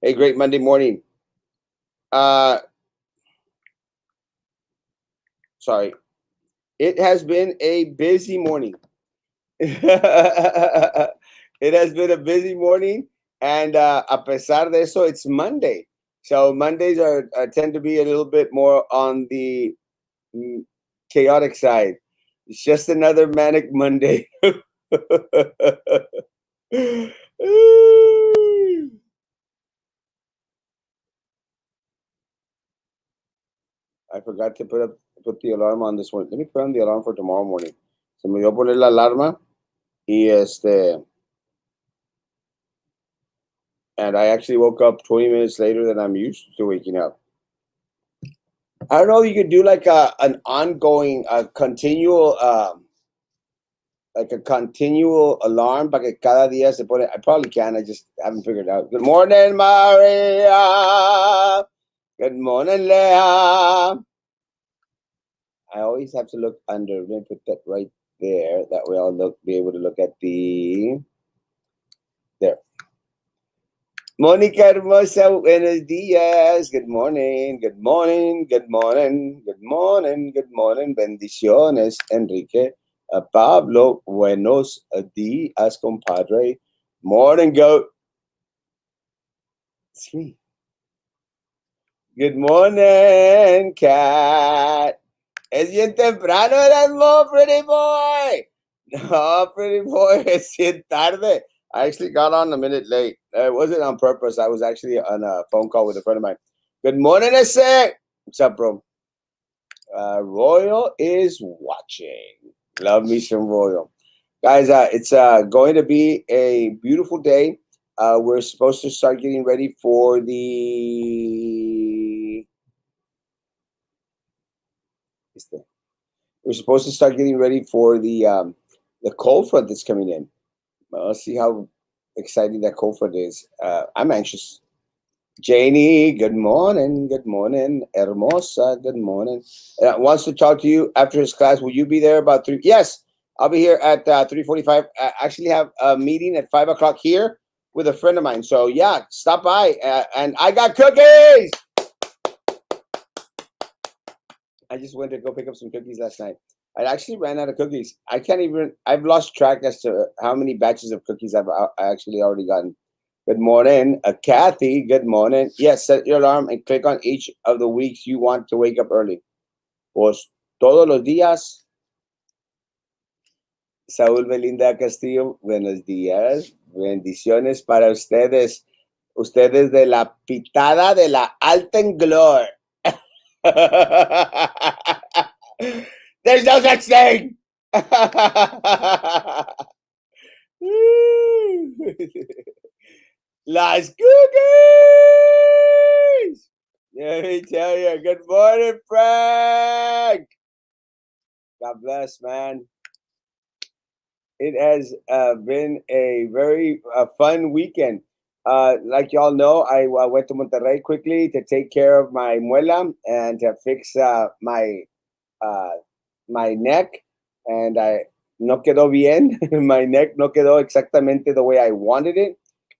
Hey, great Monday morning. Uh, sorry. It has been a busy morning. It has been a busy morning, and a pesar de eso, it's Monday. So Mondays are tend to be a little bit more on the mm, chaotic side. It's just another manic Monday. I forgot to put the alarm on this one. Let me put on the alarm for tomorrow morning. Se me dio poner la alarma y and I actually woke up 20 minutes later than I'm used to waking up. I don't know if you could do like an ongoing, continual, like a continual alarm para que cada día se pone. I probably can. I just haven't figured it out. Good morning, Maria. Good morning, Leah. I always have to look under. Let me put that right there. That way I'll be able to look at there. Mónica hermosa, buenos días. Good morning, good morning, good morning, good morning, good morning. Bendiciones, Enrique. Pablo, buenos días, compadre. Morning, goat. Sí. Good morning, cat. Es bien temprano, Erasmo, pretty boy. No, pretty boy, it's bien tarde. I actually got on a minute late. It wasn't on purpose. I was actually on a phone call with a friend of mine. Good morning, Ese. What's up, bro? Royal is watching. Love me some Royal. Guys, it's going to be a beautiful day. We're supposed to start getting ready for we're supposed to start getting ready for the cold front that's coming in. Let's see how exciting that cold front is. I'm anxious. Janie, good morning. Good morning. Hermosa, good morning. Wants to talk to you after his class. Will you be there about 3? Yes, I'll be here at 3:45. I actually have a meeting at 5 o'clock here with a friend of mine. So yeah, stop by. And I got cookies. I just went to go pick up some cookies last night. I actually ran out of cookies. I've lost track as to how many batches of cookies I actually already gotten. Good morning, Kathy. Good morning. Yes, set your alarm and click on each of the weeks you want to wake up early. Pues todos los días. Saúl Belinda Castillo, buenos días. Bendiciones para ustedes. Ustedes de la pitada de la Altenglor. There's no such thing. Las cookies. Let me tell you. Good morning, Frank. God bless, man. It has been a very fun weekend. Like y'all know, I went to Monterrey quickly to take care of my muela and to fix uh, my neck, and I no quedó bien. My neck no quedó exactamente the way I wanted it.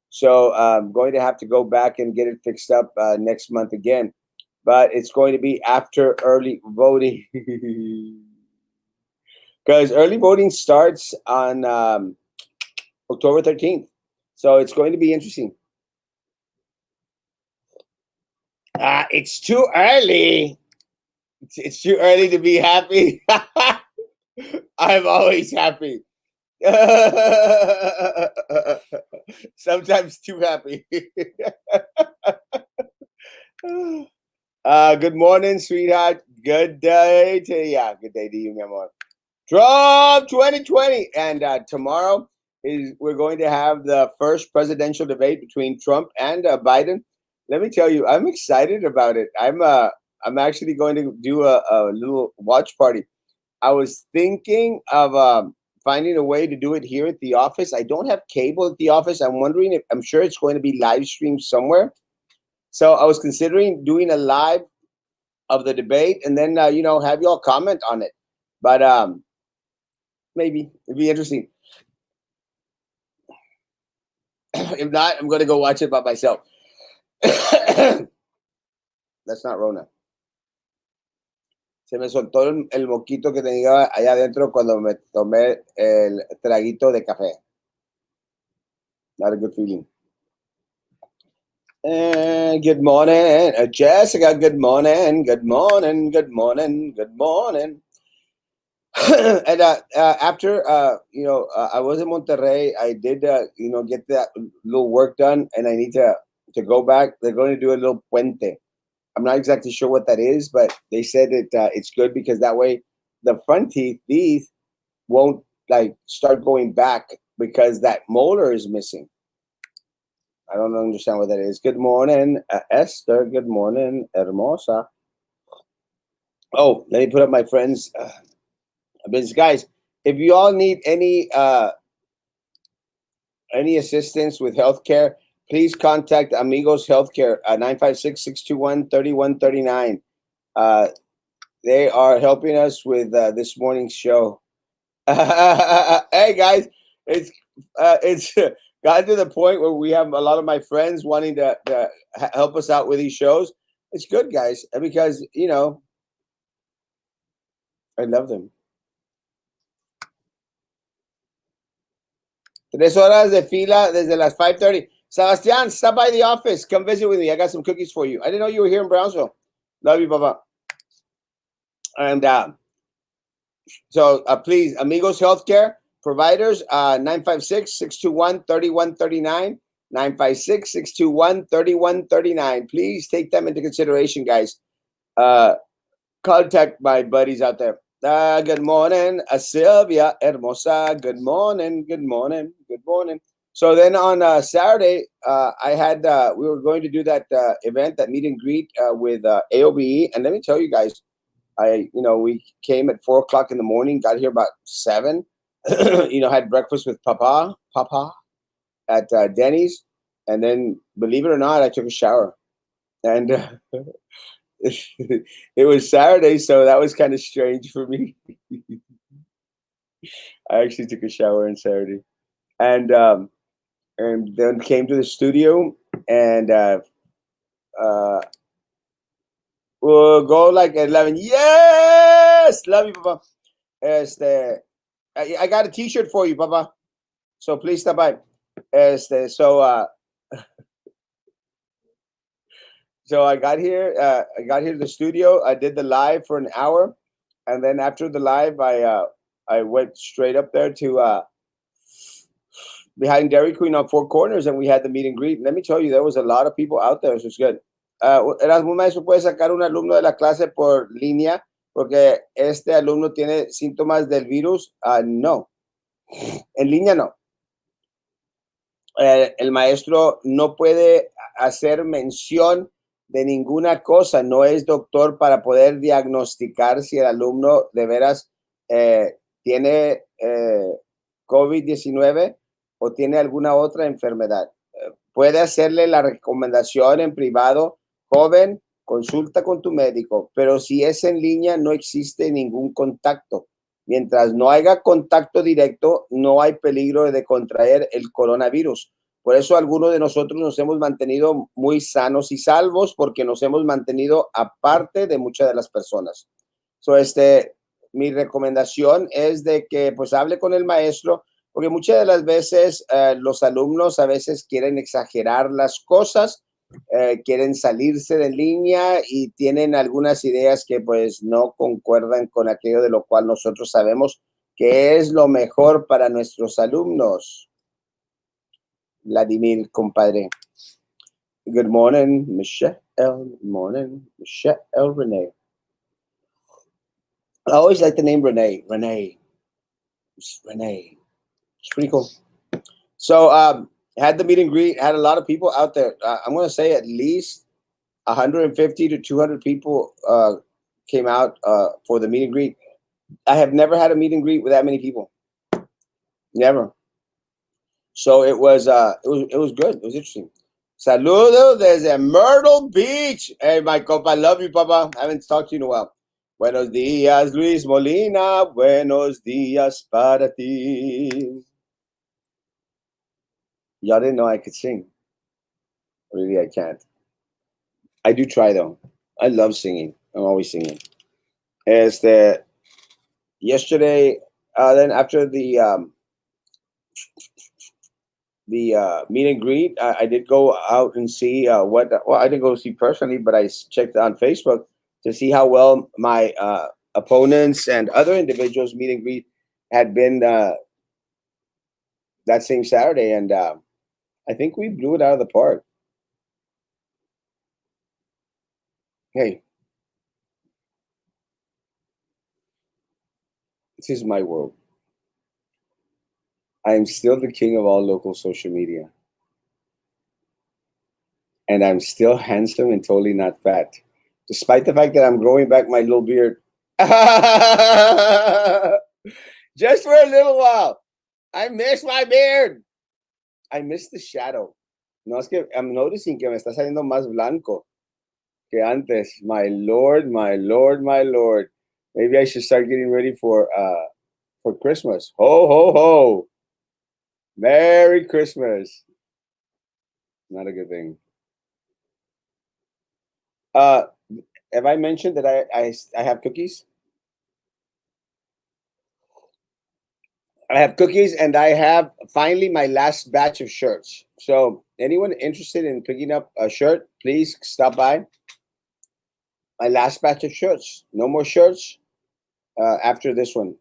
So I'm going to have to go back and get it fixed up next month again. But it's going to be after early voting. Because early voting starts on October 13th. So it's going to be interesting. It's too early. It's too early to be happy. I'm always happy. Sometimes too happy. Good morning, sweetheart. Good day to you. Good day to you, mi amor. Trump 2020. And tomorrow we're going to have the first presidential debate between Trump and Biden. Let me tell you, I'm excited about it. I'm actually going to do a little watch party. I was thinking of finding a way to do it here at the office. I don't have cable at the office. I'm sure it's going to be live streamed somewhere. So I was considering doing a live of the debate and then have y'all comment on it. But maybe it'd be interesting. If not, I'm going to go watch it by myself. That's not Rona. Se me soltó el moquito que tenía allá adentro cuando me tomé el traguito de café. Not a good feeling. Good morning, Jessica. Good morning. Good morning. Good morning. Good morning. And after I was in Monterrey. I did get that little work done, and I need to go back. They're going to do a little puente. I'm not exactly sure what that is, but they said it's good because that way the front teeth won't like start going back because that molar is missing. I don't understand what that is. Good morning, Esther. Good morning, Hermosa. Oh, let me put up my friends' business, guys. If you all need any assistance with healthcare, please contact Amigos Healthcare at 956-621-3139. They are helping us with this morning's show. Hey guys, it's gotten to the point where we have a lot of my friends wanting to help us out with these shows. It's good, guys, because I love them. 3 horas de fila desde las 5:30. Sebastian, stop by the office. Come visit with me. I got some cookies for you. I didn't know you were here in Brownsville. Love you, Papa. And so please, Amigos Healthcare providers, 956-621-3139. 956-621-3139. Please take them into consideration, guys. Contact my buddies out there. Good morning, Sylvia Hermosa. Good morning, good morning, good morning. So then on Saturday, I had we were going to do that event, that meet and greet with AOBE, and let me tell you guys, we came at 4:00 in the morning, got here about 7. Had breakfast with Papa at Denny's, and then believe it or not, I took a shower, and it was Saturday, so that was kind of strange for me. I actually took a shower on Saturday, and then came to the studio, and we'll go like at 11. Yes, love you, Papa. I got a T-shirt for you, Papa. So please stop by. So I got here. I got here to the studio. I did the live for an hour, and then after the live, I went straight up there to behind Dairy Queen on Four Corners, and we had the meet and greet. Let me tell you, there was a lot of people out there. So it's good. Erasmo, maestro, puede sacar un alumno de la clase por línea porque este alumno tiene síntomas del virus. No, en línea no. El maestro no puede hacer mención de ninguna cosa, no es doctor para poder diagnosticar si el alumno de veras tiene COVID-19 o tiene alguna otra enfermedad. Puede hacerle la recomendación en privado: joven, consulta con tu médico, pero si es en línea no existe ningún contacto. Mientras no haya contacto directo, no hay peligro de contraer el coronavirus. Por eso algunos de nosotros nos hemos mantenido muy sanos y salvos, porque nos hemos mantenido aparte de muchas de las personas. So, mi recomendación es de que pues hable con el maestro, porque muchas de las veces los alumnos a veces quieren exagerar las cosas, quieren salirse de línea y tienen algunas ideas que pues no concuerdan con aquello de lo cual nosotros sabemos que es lo mejor para nuestros alumnos. Vladimir, compadre. Good morning, Michelle. Good morning, Michelle Renee. I always like the name Renee. Renee. It's pretty cool. So had the meet and greet, had a lot of people out there. I'm going to say at least 150 to 200 people came out for the meet and greet. I have never had a meet and greet with that many people. Never. So it was good. It was interesting. Saludos desde Myrtle Beach. Hey, my compa, I love you, Papa. I haven't talked to you in a while. Buenos días, Luis Molina. Buenos días para ti. Y'all didn't know I could sing. Really, I can't. I do try though. I love singing. I'm always singing. As the yesterday, then after the meet and greet, I did go out and see what. Well, I didn't go see personally, but checked on Facebook to see how well my opponents and other individuals meet and greet had been that same Saturday, and I think we blew it out of the park. Hey, this is my world. I am still the king of all local social media, and I'm still handsome and totally not fat, despite the fact that I'm growing back my little beard. Just for a little while. I miss my beard. I miss the shadow. No, es que I'm noticing que me está saliendo más blanco que antes. My lord, my lord, my lord. Maybe I should start getting ready for Christmas. Ho ho ho. Merry Christmas. Not a good thing. Uh have I mentioned that I have cookies? I have cookies and I have finally my last batch of shirts. So anyone interested in picking up a shirt, please stop by. My last batch of shirts. No more shirts after this one.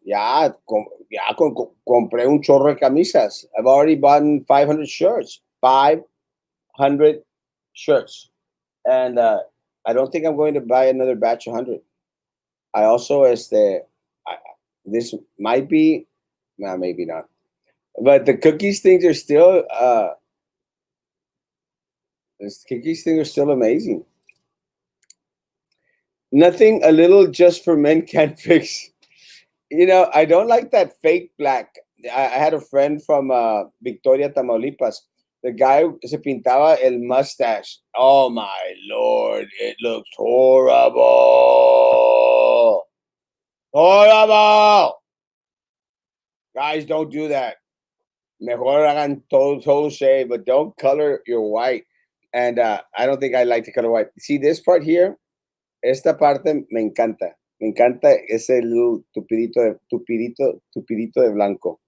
Compré un chorro de camisas. I've already bought 500 shirts. 500 shirts. And I don't think I'm going to buy another batch of 100. I also, this might be, no, maybe not. But the cookies things are still, this cookies thing are still amazing. Nothing a little just for men can't fix. I don't like that fake black. I had a friend from Victoria, Tamaulipas. The guy se pintaba el mustache. Oh my lord, it looks horrible. Horrible. Guys, don't do that. Mejor hagan todo shave, but don't color your white. And I don't think I like to color white. See this part here? Esta parte me encanta. Me encanta ese little tupidito de blanco.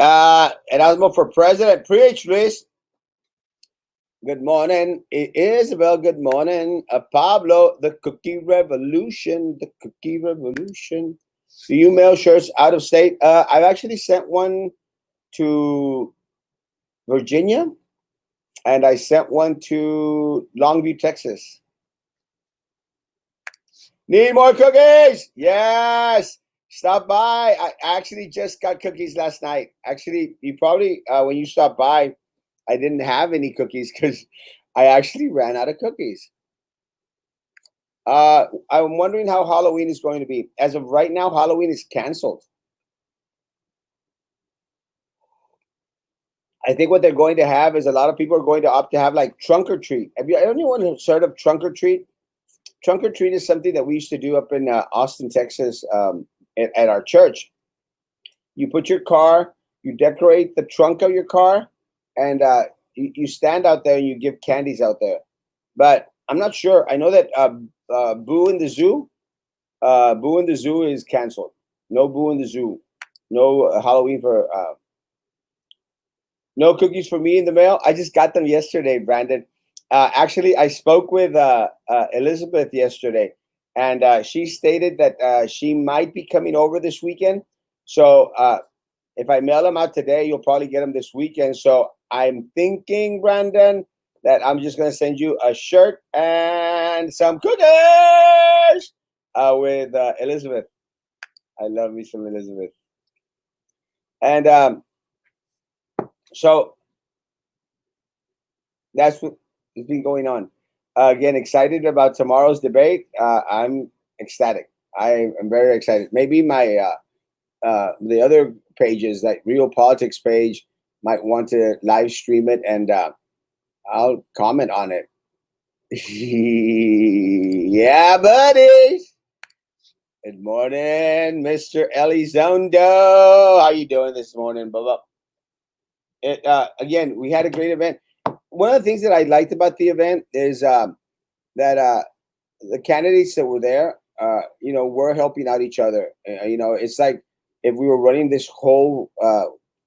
Erasmo for president. Preach, Luis. Good morning. Isabel, good morning. Pablo, the cookie revolution. The cookie revolution. Do you mail shirts out of state? I've actually sent one to Virginia and I sent one to Longview, Texas. Need more cookies? Yes. Stop by. I actually just got cookies last night. Actually, you probably, when you stopped by, I didn't have any cookies because I actually ran out of cookies. I'm wondering how Halloween is going to be. As of right now, Halloween is canceled. I think what they're going to have is a lot of people are going to opt to have like trunk or treat. Have you anyone heard of trunk or treat? Trunk or treat is something that we used to do up in Austin, Texas, at our church. You put your car, you decorate the trunk of your car, and you stand out there and you give candies out there. But I'm not sure. I know that Boo in the Zoo, Boo in the Zoo is canceled. No Boo in the Zoo. No Halloween for. No cookies for me in the mail. I just got them yesterday, Brandon. Actually, I spoke with Elizabeth yesterday, and she stated that she might be coming over this weekend. So if I mail them out today, you'll probably get them this weekend. So I'm thinking, Brandon, that I'm just going to send you a shirt and some cookies with Elizabeth. I love me some Elizabeth. And so that's what has been going on. Again, excited about tomorrow's debate. I'm ecstatic. I am very excited. Maybe my the other pages, like Real Politics page, might want to live stream it, and I'll comment on it. Yeah, buddies. Good morning, Mr. Elizondo. How you doing this morning, Bubba? Again, we had a great event. one of the things that I liked about the event is that the candidates that were there, were helping out each other. It's like if we were running this whole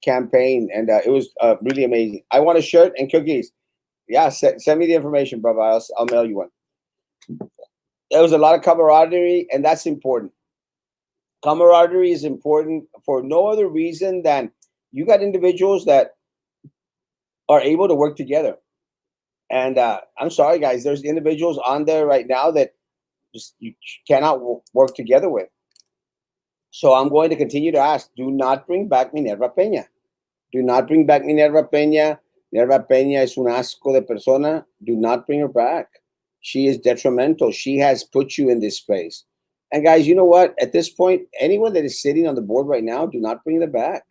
campaign, and it was really amazing. I want a shirt and cookies. Yeah, send me the information, brother. I'll mail you one. There was a lot of camaraderie, and that's important. Camaraderie is important for no other reason than you got individuals that are able to work together. And I'm sorry, guys, there's individuals on there right now that just you cannot work together with. So I'm going to continue to ask: do not bring back Minerva Peña. Do not bring back Minerva Peña. Minerva Peña es un asco de persona. Do not bring her back. She is detrimental. She has put you in this space. And guys, you know what? At this point, anyone that is sitting on the board right now, do not bring them back.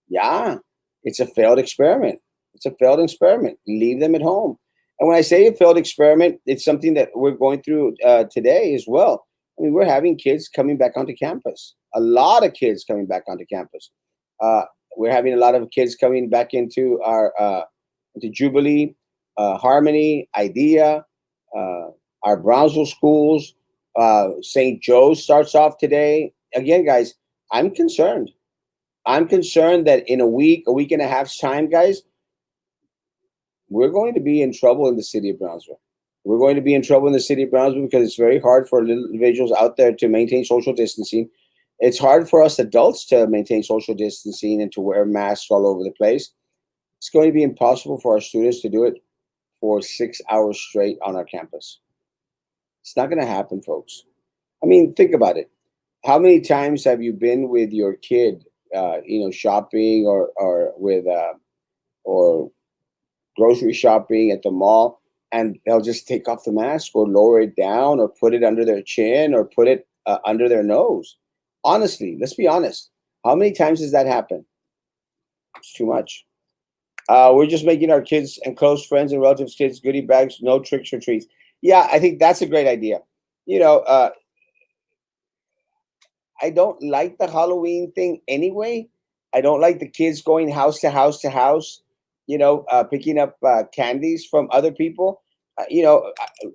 Yeah, it's a failed experiment. It's a failed experiment. Leave them at home. And when I say a failed experiment, it's something that we're going through today as well. I mean, we're having kids coming back onto campus. A lot of kids coming back onto campus. We're having a lot of kids coming back into our into Jubilee, Harmony, Idea, our Brownsville schools. St. Joe's starts off today. Again, guys, I'm concerned. I'm concerned that in a week and a half's time, guys, we're going to be in trouble in the city of Brownsville. We're going to be in trouble in the city of Brownsville because it's very hard for little individuals out there to maintain social distancing. It's hard for us adults to maintain social distancing and to wear masks all over the place. It's going to be impossible for our students to do it for 6 hours straight on our campus. It's not going to happen, folks. I mean, think about it. How many times have you been with your kid, shopping or grocery shopping at the mall, and they'll just take off the mask or lower it down or put it under their chin or put it under their nose? Honestly, let's be honest. How many times does that happen? It's too much. We're just making our kids and close friends and relatives' kids goodie bags, no tricks or treats. Yeah, I think that's a great idea. I don't like the Halloween thing anyway. I don't like the kids going house to house to house, picking up candies from other people. I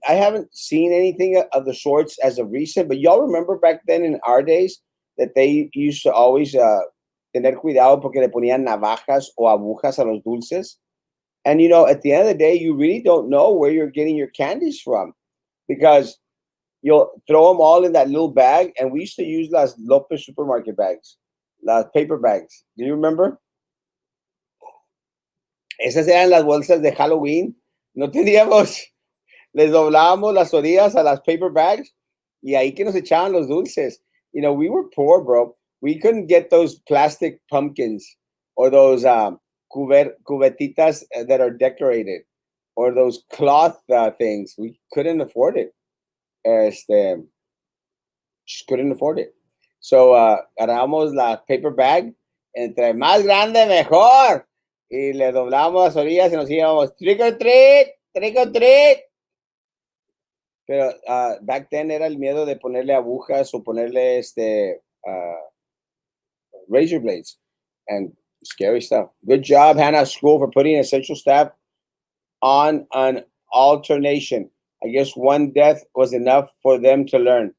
haven't seen anything of the sorts as of recent, but y'all remember back then in our days that they used to always tener cuidado porque le ponían navajas o agujas a los dulces. And, at the end of the day, you really don't know where you're getting your candies from because you'll throw them all in that little bag. And we used to use las Lopez supermarket bags, las paper bags. Do you remember? Esas eran las bolsas de Halloween. No teníamos, les doblábamos las orillas a las paper bags y ahí que nos echaban los dulces. We were poor, bro. We couldn't get those plastic pumpkins or those cubetitas that are decorated or those cloth things. We couldn't afford it. Just couldn't afford it. So agarramos la paper bag, entre más grande mejor, y le doblamos las orillas y nos íbamos trick or treat, trick or treat. Pero back then era el miedo de ponerle agujas o ponerle razor blades and scary stuff. Good job, Hannah School, for putting essential staff on an alternation. I guess one death was enough for them to learn.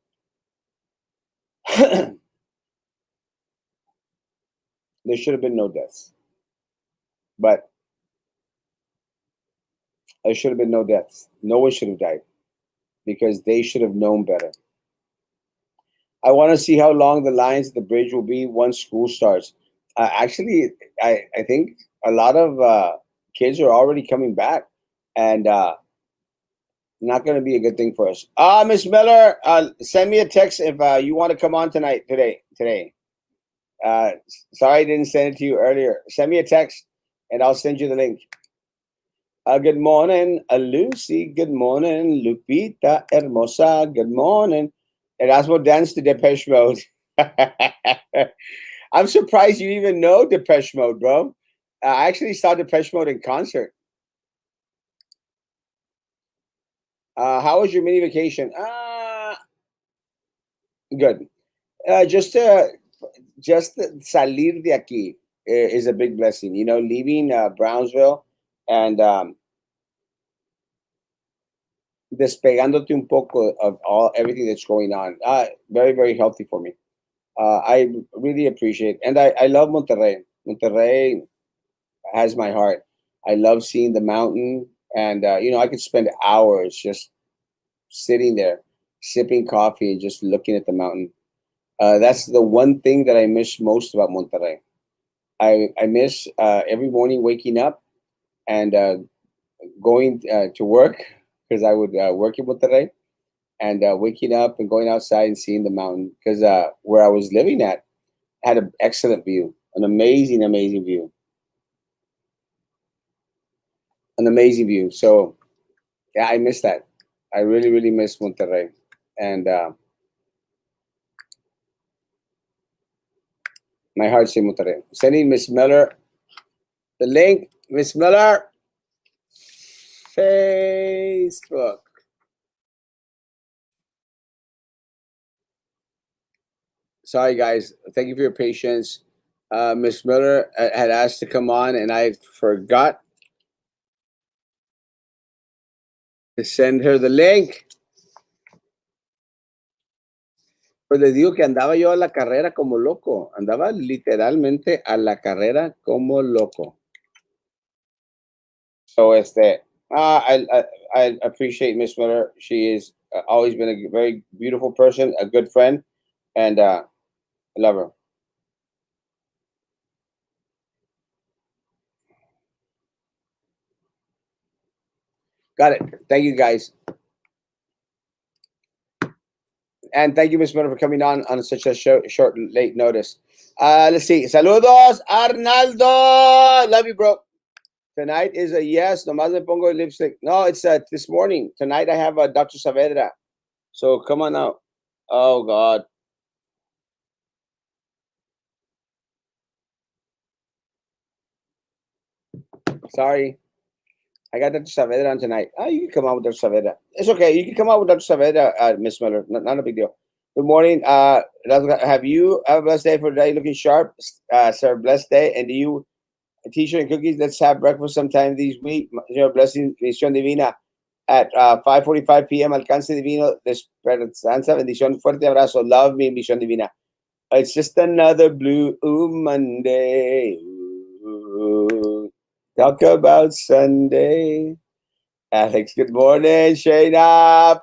There should have been no deaths. But there should have been no deaths. No one should have died because they should have known better. I want to see how long the lines at the bridge will be once school starts. Actually, I think a lot of kids are already coming back, and not going to be a good thing for us. Miss Miller, send me a text if you want to come on today. Sorry I didn't send it to you earlier. Send me a text, and I'll send you the link. Good morning, Lucy. Good morning, Lupita Hermosa. Good morning. Erasmo danced to Depeche Mode. I'm surprised you even know Depeche Mode, bro. I actually saw Depeche Mode in concert. How was your mini vacation? Good. Just salir de aquí is a big blessing. Leaving Brownsville and despegándote un poco of all everything that's going on. Very, very healthy for me. I really appreciate, and I love Monterrey. Monterrey has my heart. I love seeing the mountain, and I could spend hours just sitting there, sipping coffee, and just looking at the mountain. That's the one thing that I miss most about Monterrey. I miss every morning waking up and going to work because I would work in Monterrey and waking up and going outside and seeing the mountain because where I was living at had an excellent view, an amazing, amazing view, an amazing view. So yeah, I miss that. I really, really miss Monterrey. And my heart's in Monterrey. Sending Miss Miller the link. Miss Miller, Facebook. Sorry, guys. Thank you for your patience. Miss Miller had asked to come on, and I forgot to send her the link. Pues les digo que andaba yo a la carrera como loco. Andaba literalmente a la carrera como loco. So, I appreciate Miss Miller. She is always been a very beautiful person, a good friend, and I love her. Got it. Thank you, guys. And thank you, Miss Miller, for coming on such a short, late notice. Let's see. Saludos, Arnaldo. Love you, bro. Tonight is a yes. Nomás me pongo lipstick. No, it's this morning. Tonight I have Dr. Saavedra. So come on out. Oh, God. Sorry. I got Dr. Saavedra on tonight. Oh, you can come out with Dr. Saavedra. It's okay. You can come out with Dr. Saavedra, Miss Miller. Not a big deal. Good morning. Have you have a blessed day for today? Looking sharp, sir. Blessed day. And do you t-shirt and cookies? Let's have breakfast sometime this week. Señor, blessing, Misión Divina at 5:45 p.m. Alcance Divino. Despertanza, bendición, fuerte abrazo. Love me, Misión Divina. It's just another blue Monday. Ooh. Talk about Sunday. Alex, good morning. Shayna,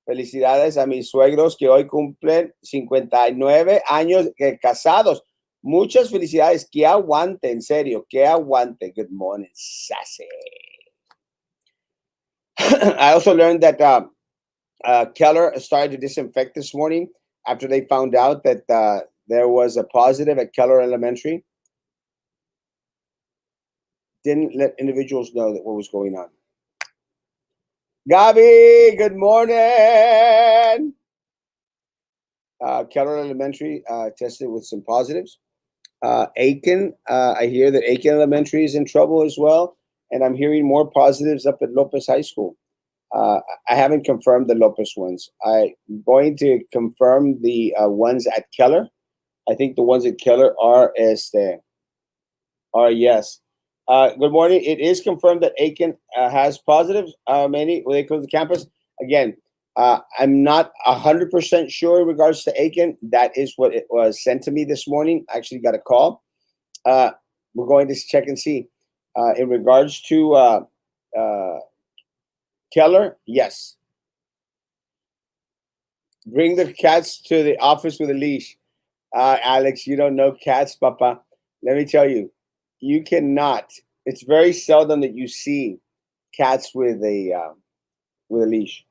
felicidades a mis suegros que hoy cumplen 59 años casados. Muchas felicidades. Que aguante, en serio, que aguante. Good morning, sassy. I also learned that Keller started to disinfect this morning after they found out that there was a positive at Keller Elementary. Didn't let individuals know that what was going on. Gabi, good morning. Keller Elementary tested with some positives. Aiken, I hear that Aiken Elementary is in trouble as well, and I'm hearing more positives up at Lopez High School. I haven't confirmed the Lopez ones. I'm going to confirm the ones at Keller. I think the ones at Keller are yes. Good morning. It is confirmed that Aiken has positives. Many when they close the campus again. I'm not 100% sure in regards to Aiken. That is what it was sent to me this morning. I actually got a call. We're going to check and see. In regards to Keller, yes. Bring the cats to the office with a leash. Alex, you don't know cats, Papa. Let me tell you, you cannot. It's very seldom that you see cats with a leash.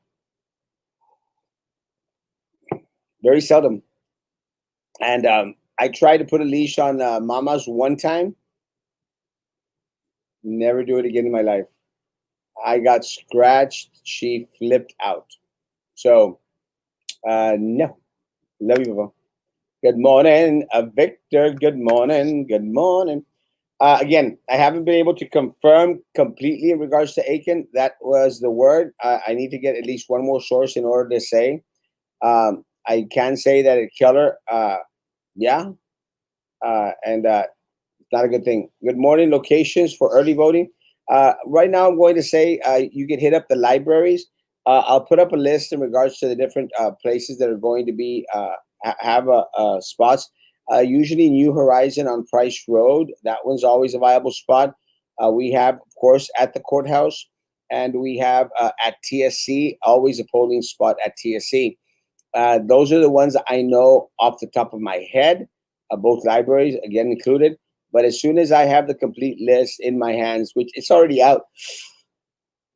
Very seldom. And I tried to put a leash on Mama's one time. Never do it again in my life. I got scratched. She flipped out. So, no. Love you, Papa. Good morning, Victor. Good morning. Good morning. Again, I haven't been able to confirm completely in regards to Aiken. That was the word. I need to get at least one more source in order to say. I can say that at Keller, yeah, and it's not a good thing. Good morning. Locations for early voting. Right now, I'm going to say you can hit up the libraries. I'll put up a list in regards to the different places that are going to be have spots. Usually, New Horizon on Price Road. That one's always a viable spot. We have, of course, at the courthouse, and we have at TSC, always a polling spot at TSC. Those are the ones that I know off the top of my head, both libraries, again, included. But as soon as I have the complete list in my hands, which it's already out,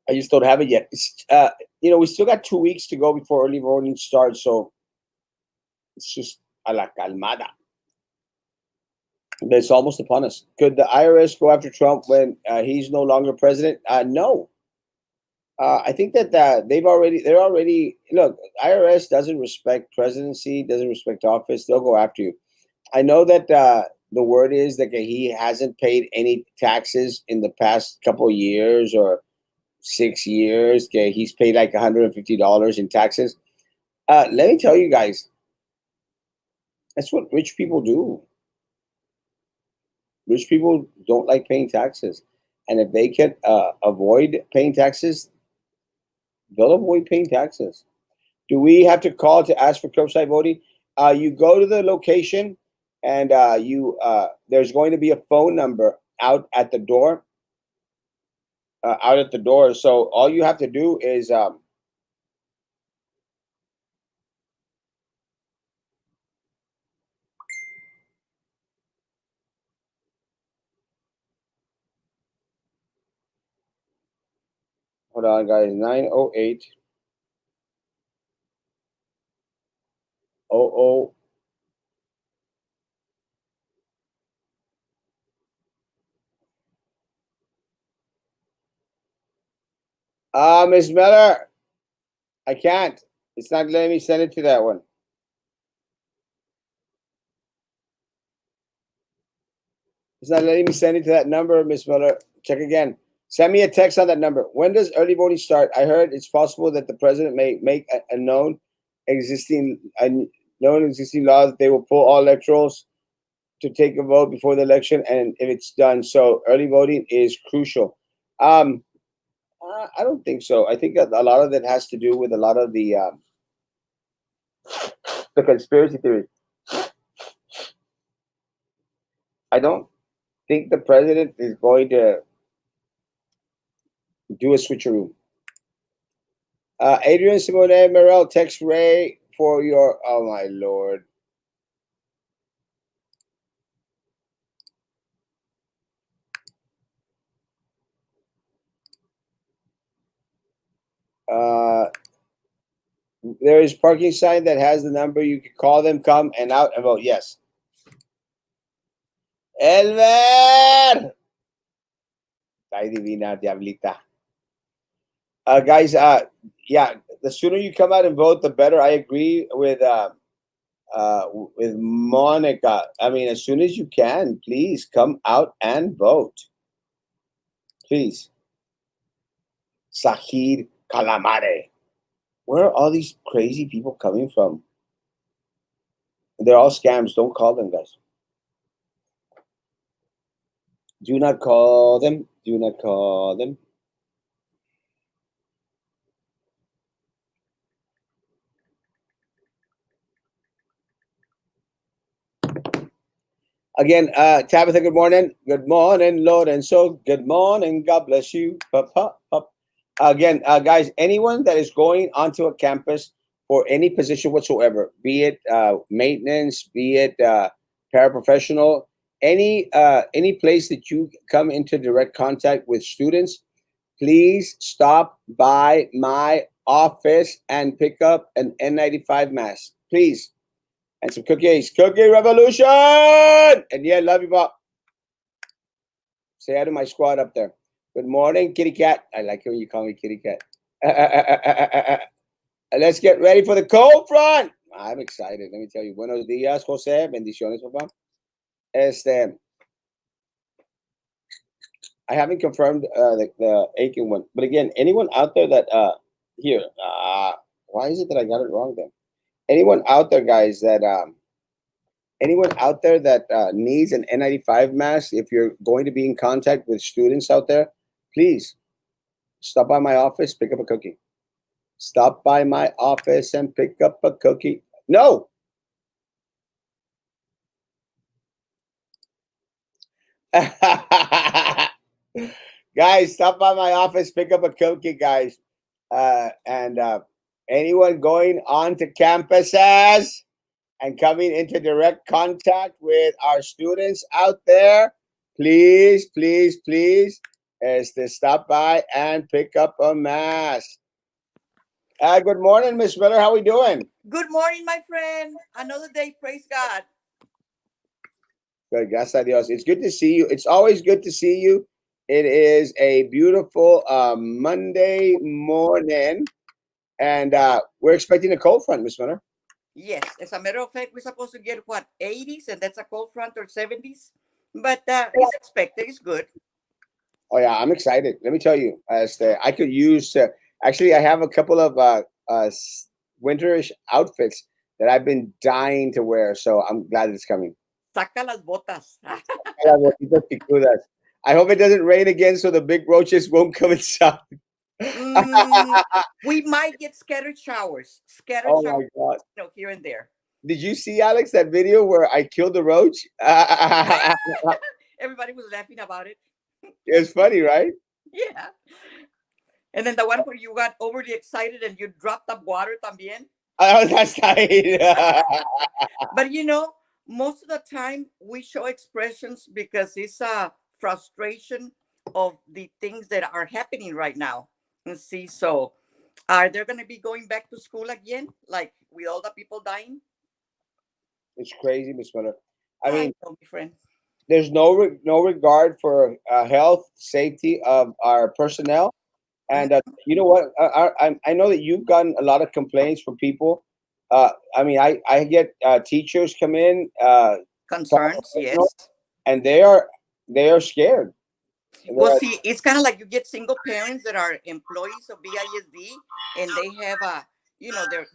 I just don't have it yet. We still got 2 weeks to go before early voting starts, so it's just a la calmada. But it's almost upon us. Could the IRS go after Trump when he's no longer president? No. I think that they're already look. IRS doesn't respect presidency, doesn't respect office. They'll go after you. I know that the word is that he hasn't paid any taxes in the past couple of years or 6 years. Okay, he's paid like $150 in taxes. Let me tell you guys, that's what rich people do. Rich people don't like paying taxes, and if they can avoid paying taxes, they'll avoid paying taxes. Do we have to call to ask for curbside voting? You go to the location, and you there's going to be a phone number out at the door. Out at the door. So all you have to do is hold on, guys. 908 00. Miss Miller, I can't. It's not letting me send it to that one. It's not letting me send it to that number, Miss Miller. Check again. Send me a text on that number. When does early voting start? I heard it's possible that the president may make a known existing law that they will pull all electorals to take a vote before the election, and if it's done, so early voting is crucial. Um, I don't think so. I think that a lot of it has to do with a lot of the conspiracy theories. I don't think the president is going to do a switcheroo. Adrian Simone Morel, text Ray for your. Oh my lord. Uh, there is parking sign that has the number. You can call them, come and out and vote. Yes. Elmer. Ay, divina, diablita. Guys, yeah, the sooner you come out and vote, the better. I agree with Monica. I mean, as soon as you can, please come out and vote. Please. Sahid Calamare. Where are all these crazy people coming from? They're all scams. Don't call them, guys. Do not call them. Do not call them. Again, Tabitha, good morning. Good morning, Lord. And so, good morning. God bless you. Again, guys, anyone that is going onto a campus for any position whatsoever, be it maintenance, be it paraprofessional, any place that you come into direct contact with students, please stop by my office and pick up an N95 mask, please, and some cookies. Cookie revolution! And yeah, love you, Bob. Say hi to my squad up there. Good morning, kitty cat. I like it when you call me kitty cat. Let's get ready for the cold front. I'm excited. Let me tell you. Buenos días, Jose. Bendiciones, papá. I haven't confirmed the Aiken one, but again, anyone out there that here, why is it that I got it wrong then? Anyone out there, guys, that anyone out there that needs an N95 mask, if you're going to be in contact with students out there, please stop by my office, pick up a cookie. Stop by my office and pick up a cookie. No. Guys, stop by my office, pick up a cookie, guys. And anyone going on to campuses and coming into direct contact with our students out there, please, please, please, is to stop by and pick up a mask. Good morning, Miss Miller. How we doing? Good morning, my friend. Another day, praise God. Good, gracias a Dios. It's good to see you. It's always good to see you. It is a beautiful Monday morning, and we're expecting a cold front, Miss Miller. Yes, as a matter of fact, we're supposed to get what, 80s, and that's a cold front, or 70s. But it's expected, it's good. Oh yeah, I'm excited. Let me tell you, I could use. Actually, I have a couple of winterish outfits that I've been dying to wear, so I'm glad it's coming. Saca las botas. I hope it doesn't rain again, so the big roaches won't come inside. Mm, we might get scattered showers. Scattered Oh showers, my god! here and there. Did you see, Alex, that video where I killed the roach? Everybody was laughing about it. It's funny, right? Yeah. And then the one where you got overly excited and you dropped up water también. Oh, that's right. But most of the time we show expressions because it's a frustration of the things that are happening right now. And see, so are they going to be going back to school again, like with all the people dying? It's crazy, Miss Miller. I I mean, know, my friend. there's no regard for health, safety of our personnel. Mm, And you know what? I know that you've gotten a lot of complaints from people. I mean, I get teachers come in, concerns, yes. and they are scared. Well, They're, see, it's kind of like you get single parents that are employees of BISD, and they have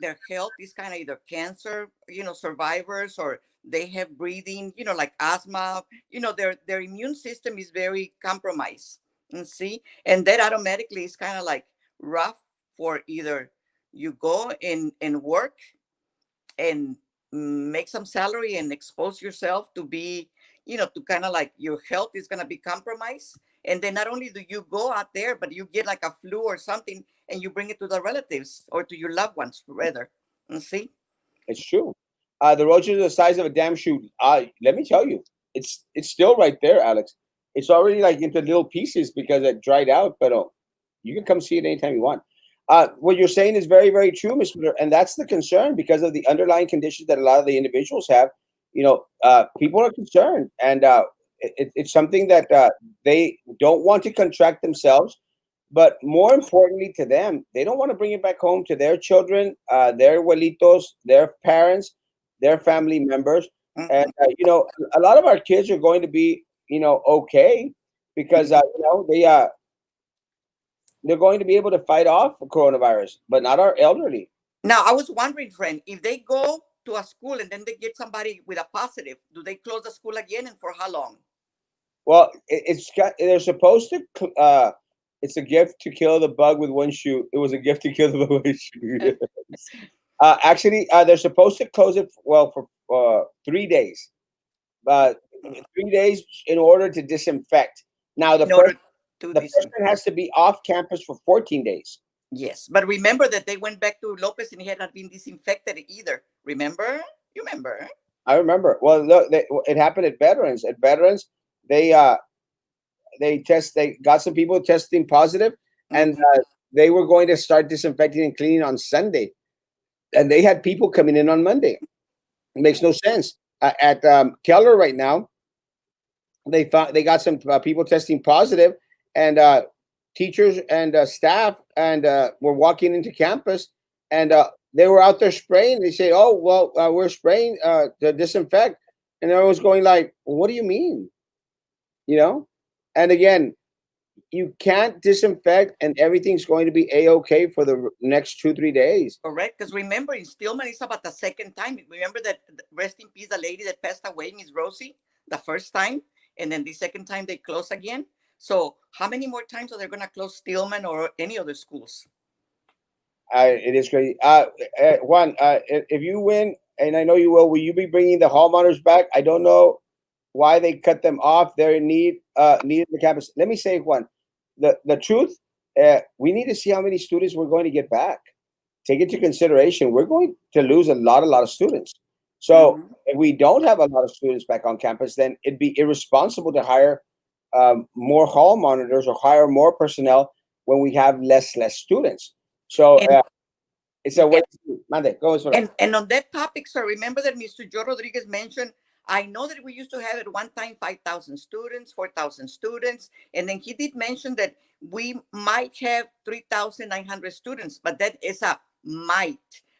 their health is kind of either cancer, survivors, or they have breathing, like asthma. Their immune system is very compromised. And see, and that automatically is kind of like rough for either you go and work and make some salary and expose yourself to be, to kind of like your health is going to be compromised. And then not only do you go out there, but you get like a flu or something and you bring it to the relatives or to your loved ones, rather. And see? it's true. The roaches are the size of a damn shoe. Let me tell you, it's still right there, Alex. It's already like into little pieces because it dried out, but you can come see it anytime you want. What you're saying is very, very true, Mr. Miller, and that's the concern because of the underlying conditions that a lot of the individuals have. People are concerned, and it's something that they don't want to contract themselves. But more importantly to them, they don't want to bring it back home to their children, their abuelitos, their parents, their family members. And, Mhm. a lot of our kids are going to be, okay because, they're going to be able to fight off coronavirus, but not our elderly. Now, I was wondering, friend, if they go to a school and then they get somebody with a positive, do they close the school again and for how long? Well, they're supposed to. It's a gift to kill the bug with one shoe. It was a gift to kill the bug with one shoe. Actually, they're supposed to close it for 3 days. Uh, 3 days in order to disinfect. Now In order to the this. person has to be off campus for 14 days. Yes, but remember that they went back to Lopez and he had not been disinfected either. Remember? You remember? I remember. Well, look, it happened at veterans. At veterans, they they got some people testing positive, and Mhm. they were going to start disinfecting and cleaning on Sunday, and they had people coming in on Monday. It makes no sense. At Keller right now, they got some people testing positive, and teachers and staff and were walking into campus, and they were out there spraying. They say, "Oh well, we're spraying to disinfect," and everyone's going like, well, "What do you mean?" You know? And again, you can't disinfect, and everything's going to be a-okay for the next 2-3 days. Correct. Because remember, in Stillman, it's about the second time. Remember that rest in peace, the lady that passed away, Miss Rosie, the first time, and then the second time they close again. So how many more times are they going to close Stillman or any other schools? It is crazy. Juan, if you win, and I know you will you be bringing the hall monitors back? I don't know why they cut them off. They're in need of the campus. Let me say, Juan, the truth. We need to see how many students we're going to get back. Take into consideration, we're going to lose a lot of students. So Mm-hmm. if we don't have a lot of students back on campus, then it'd be irresponsible to hire more hall monitors or hire more personnel when we have less students. So And it's a way. yeah, Mande, go on. and on that topic, sir, remember that Mr. Joe Rodriguez mentioned, I know that we used to have at one time 5,000 students, 4,000 students, and then he did mention that we might have 3,900 students, but that is a might.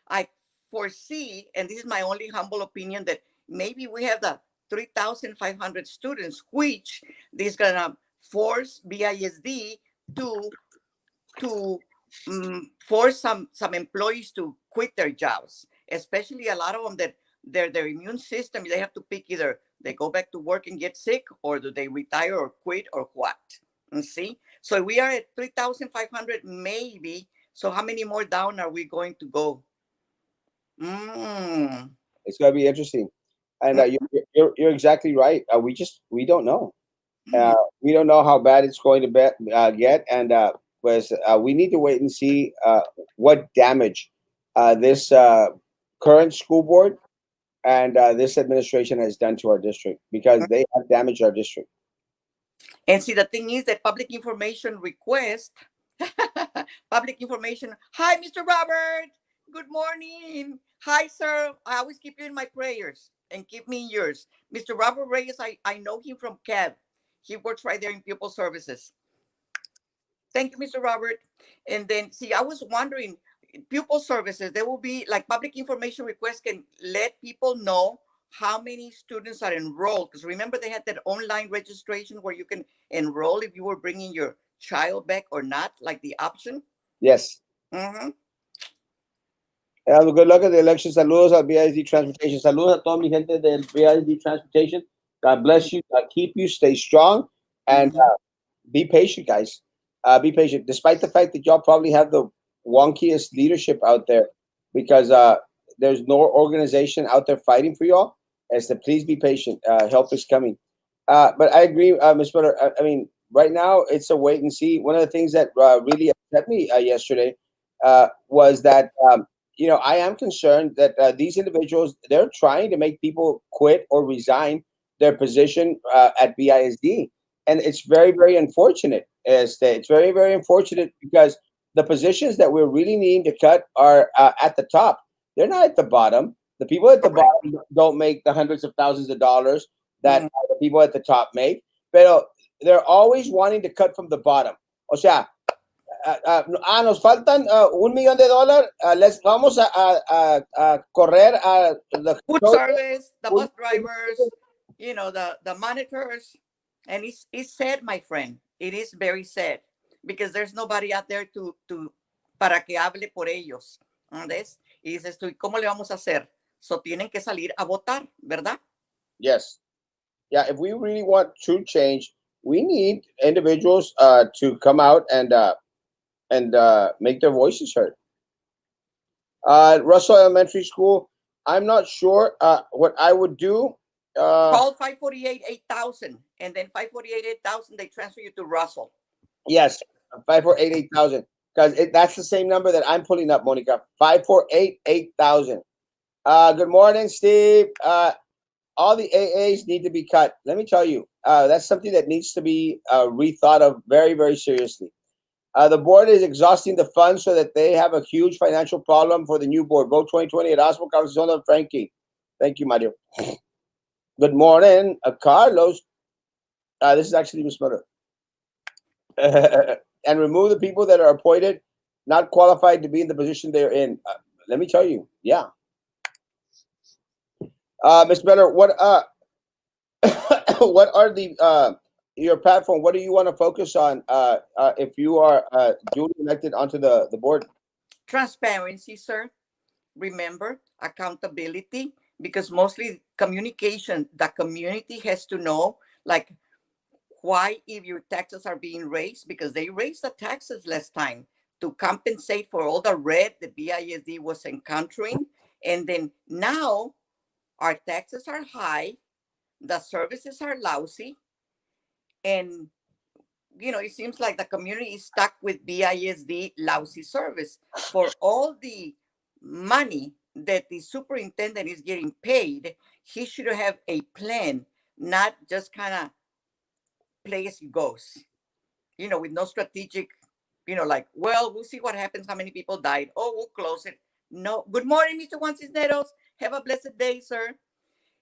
I foresee, and this is my only humble opinion, that maybe we have the 3,500 students, which is gonna force BISD to force some employees to quit their jobs, especially a lot of them that their immune system, they have to pick either they go back to work and get sick, or do they retire or quit or what. And see, so we are at 3,500 maybe. So how many more down are we going to go? mm. It's gonna be interesting, and Mm. you're exactly right. We don't know. Uh, Mm. we don't know how bad it's going to get, and we need to wait and see what damage this current school board and this administration has done to our district, because they have damaged our district. And see, the thing is that public information request, public information. Hi, Mr. Robert. Good morning. Hi, sir. I always keep you in my prayers and keep me in yours. Mr. Robert Reyes, I know him from CAB. He works right there in pupil services. Thank you, Mr. Robert. And then, see, I was wondering, pupil services, there will be like public information requests can let people know how many students are enrolled. Because remember, they had that online registration where you can enroll if you were bringing your child back or not, like the option. Yes. Mm-hmm. Good luck at the election. Saludos al BISD Transportation. Saludos a toda mi gente del BISD Transportation. God bless you. God keep you. Stay strong and Mm-hmm. be patient, guys. Be patient, despite the fact that y'all probably have the wonkiest leadership out there, because there's no organization out there fighting for y'all. As to please be patient. Help is coming. But I agree, Ms. Miller. I mean, right now it's a wait and see. One of the things that really upset me yesterday was that I am concerned that these individuals, they're trying to make people quit or resign their position at BISD, and it's very unfortunate. It's very unfortunate, because the positions that we're really needing to cut are at the top. They're not at the bottom. The people at the Correct. bottom don't make the hundreds of thousands of dollars that Mm. the people at the top make, but they're always wanting to cut from the bottom. O sea, nos faltan $1 million. Les vamos a correr a the Food custodian. service, the bus drivers, the monitors. And it's sad, my friend. It is very sad because there's nobody out there to para que hable por ellos. ¿Ves? Y dices tú, ¿y cómo le vamos a hacer? So tienen que salir a votar, ¿verdad? Yes. Yeah, if we really want true change, we need individuals to come out and make their voices heard. Russell Elementary School, I'm not sure what I would do. Call 548-8000, and then 548-8000, they transfer you to Russell. Yes, 548-8000, because that's the same number that I'm pulling up, Monica. 548-8000. Good morning, Steve. All the AAs need to be cut. Let me tell you, that's something that needs to be rethought of very seriously. The board is exhausting the funds so that they have a huge financial problem for the new board. Vote 2020 Erasmo, Carlos, Frankie. Thank you, Mario. Good morning, Carlos. This is actually Miss Mother. And remove the people that are appointed, not qualified to be in the position they're in. Let me tell you, yeah. Miss Miller, what what are the your platform? What do you want to focus on if you are duly elected onto the board? Transparency, sir. Remember, accountability, because mostly communication, the community has to know, like, Why, if your taxes are being raised, because they raised the taxes last time to compensate for all the red the BISD was encountering. And then now our taxes are high, the services are lousy, and it seems like the community is stuck with BISD lousy service for all the money that the superintendent is getting paid. He should have a plan, not just kind of play as he goes, with no strategic, like, well, we'll see what happens, how many people died. Oh, we'll close it. No. Good morning, Mr. Juan Cisneros. Have a blessed day, sir.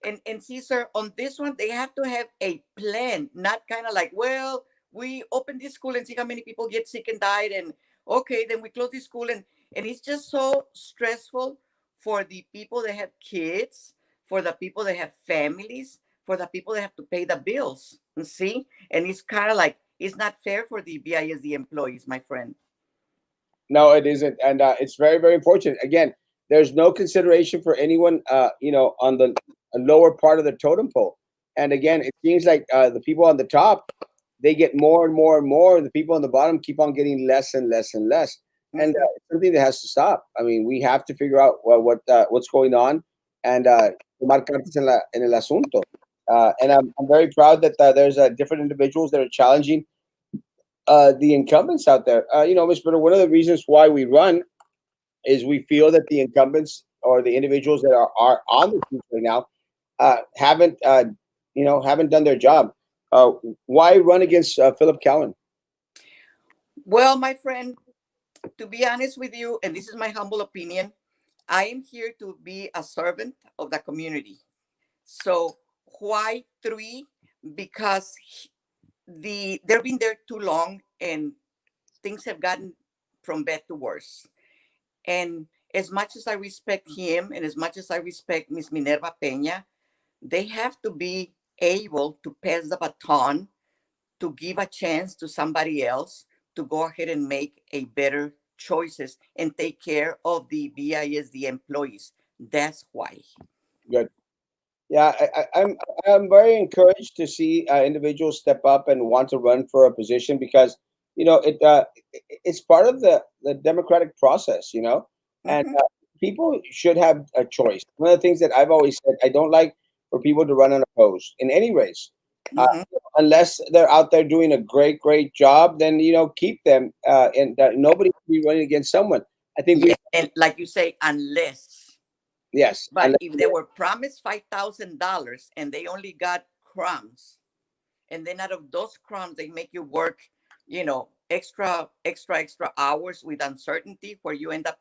And see, sir, on this one, they have to have a plan, not kind of like, well, we open this school and see how many people get sick and died, and okay, then we close this school, and it's just so stressful for the people that have kids, for the people that have families, for the people that have to pay the bills. And see, and it's kind of like it's not fair for the BISD employees, my friend. No, it isn't, and it's very, very unfortunate. Again, there's no consideration for anyone, on the lower part of the totem pole. And again, it seems like the people on the top, they get more and more and more, and the people on the bottom keep on getting less and less and less. And Mhm. it's something that has to stop. I mean, we have to figure out what's going on, and tomar cartas en el asunto. And I'm very proud that there's different individuals that are challenging the incumbents out there. Ms. Britta, one of the reasons why we run is we feel that the incumbents or the individuals that are on the seats right now haven't done their job. Uh, why run against Philip Cowan? Well, my friend, to be honest with you, and this is my humble opinion, I am here to be a servant of the community. So why three? Because they've been there too long, and things have gotten from bad to worse. And as much as I respect him, and as much as I respect Miss Minerva Peña, they have to be able to pass the baton, to give a chance to somebody else to go ahead and make a better choices and take care of the BISD employees. That's why. Good. Yeah, I'm very encouraged to see individuals step up and want to run for a position because it's part of the democratic process, and Hmm. people should have a choice. One of the things that I've always said, I don't like for people to run unopposed in any race, uh, Hmm. unless they're out there doing a great job. Then keep them, and nobody should be running against someone. I think we Yes, and like you say, unless. yes, But unless if they were promised $5,000 and they only got crumbs, and then out of those crumbs they make you work, extra hours with uncertainty, where you end up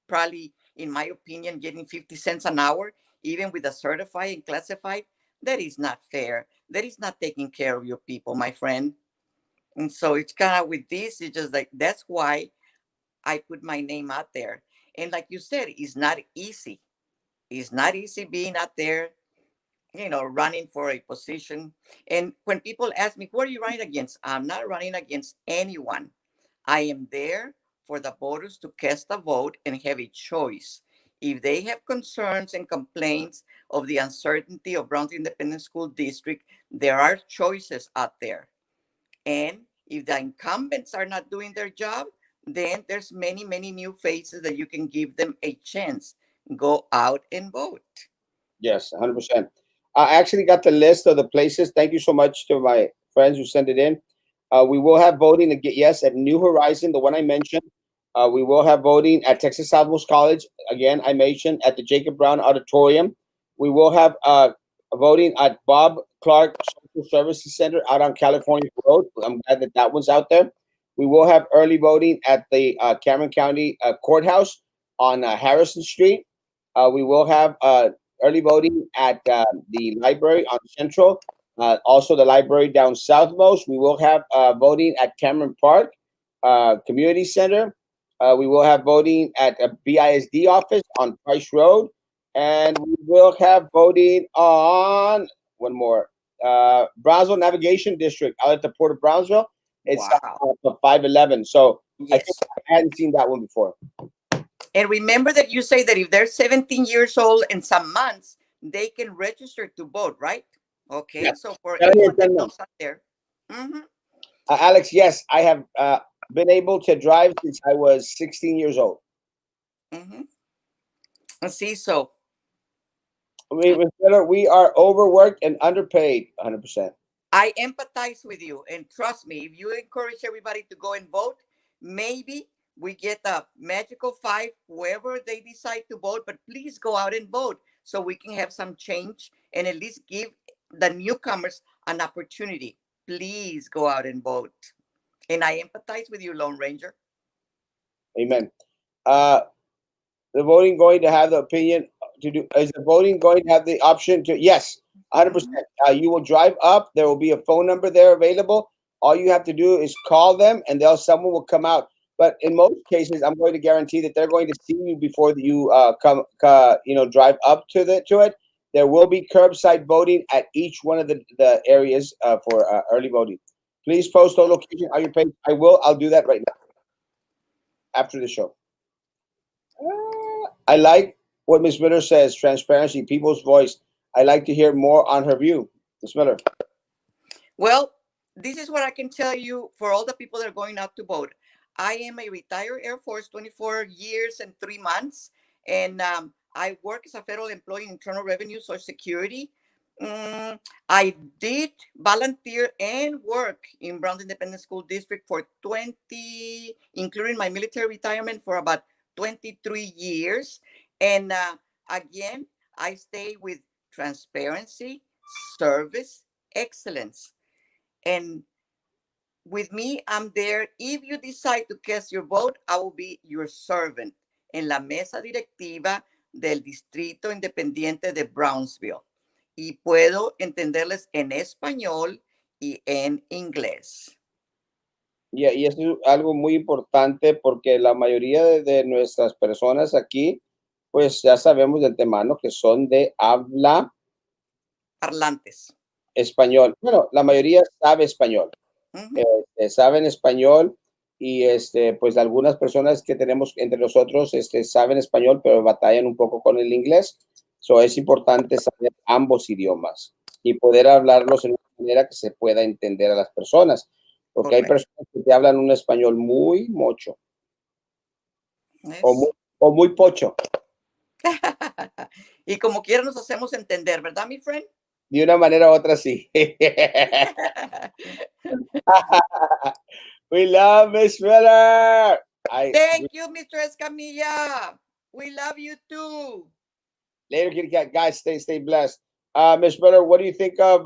probably, in my opinion, getting 50 cents an hour, even with a certified and classified, that is not fair. That is not taking care of your people, my friend. And so it's kind of with this, it's just like that's why I put my name out there. And like you said, it's not easy. It's not easy being out there, running for a position. And when people ask me, who are you running against? I'm not running against anyone. I am there for the voters to cast a vote and have a choice. If they have concerns and complaints of the uncertainty of Browns Independent School District, there are choices out there. And if the incumbents are not doing their job, then there's many new faces that you can give them a chance. Go out and vote. yes, 100%. I actually got the list of the places. Thank you so much to my friends who sent it in. We will have voting again, yes, at New Horizon, the one I mentioned. We will have voting at Texas Southmost College. Again, I mentioned at the Jacob Brown Auditorium. We will have voting at Bob Clark Social Services Center out on California Road. I'm glad that that one's out there. We will have early voting at the Cameron County Courthouse on Harrison Street. We will have early voting at the library on Central. Also, the library down southmost. We will have voting at Cameron Park Community Center. We will have voting at a BISD office on Price Road. And we will have voting on one more Brownsville Navigation District out at the Port of Brownsville. It's Wow. 511. So I think Yes. I hadn't seen that one before. And remember that you say that if they're 17 years old and some months, they can register to vote, right? Okay. Yes. So for 7 years, anyone 10 that months. comes out there. Mm-hmm. Alex, yes, I have been able to drive since I was 16 years old. Mm-hmm. See, so We are overworked and underpaid 100%. I empathize with you, and trust me, if you encourage everybody to go and vote, maybe we get a magical five, whoever they decide to vote. But please go out and vote so we can have some change and at least give the newcomers an opportunity. Please go out and vote. And I empathize with you, Lone Ranger. Amen. Uh, the voting going to have the opinion to do? Is the voting going to have the option to? Yes, 100%. Mhm. You will drive up. There will be a phone number there available. All you have to do is call them, and someone will come out. But in most cases, I'm going to guarantee that they're going to see you before you drive up to it. There will be curbside voting at each one of the areas for early voting. Please post our location on your page. I will. I'll do that right now after the show. I like what Ms. Miller says, transparency, people's voice. I like to hear more on her view. Ms. Miller. Well, this is what I can tell you for all the people that are going out to vote. I am a retired Air Force, 24 years and 3 months, and I work as a federal employee in Internal Revenue, Social Security. I did volunteer and work in Browns Independent School District for 20, including my military retirement, for about 23 years. And again, I stay with transparency, service, excellence. And with me, I'm there. If you decide to cast your vote, I will be your servant en la mesa directiva del Distrito Independiente de Brownsville. Y puedo entenderles en español y en inglés. Y eso es algo muy importante porque la mayoría de nuestras personas aquí, pues ya sabemos de antemano que son de habla Parlantes. español. Bueno, la mayoría sabe español. Ujú. Saben español y pues algunas personas que tenemos entre nosotros saben español, pero batallan un poco con el inglés. So, es importante saber ambos idiomas y poder hablarlos en una manera que se pueda entender a las personas, porque hay Correcto. personas que te hablan un español muy mocho o muy, Es. o muy pocho, Y como quiera nos hacemos entender, ¿verdad, mi friend? de una manera u otra sí. We love Miss Miller. Thank you, Mr. Escamilla. We love you too. Later, kitty cat. Guys, stay blessed. Miss Miller, what do you think of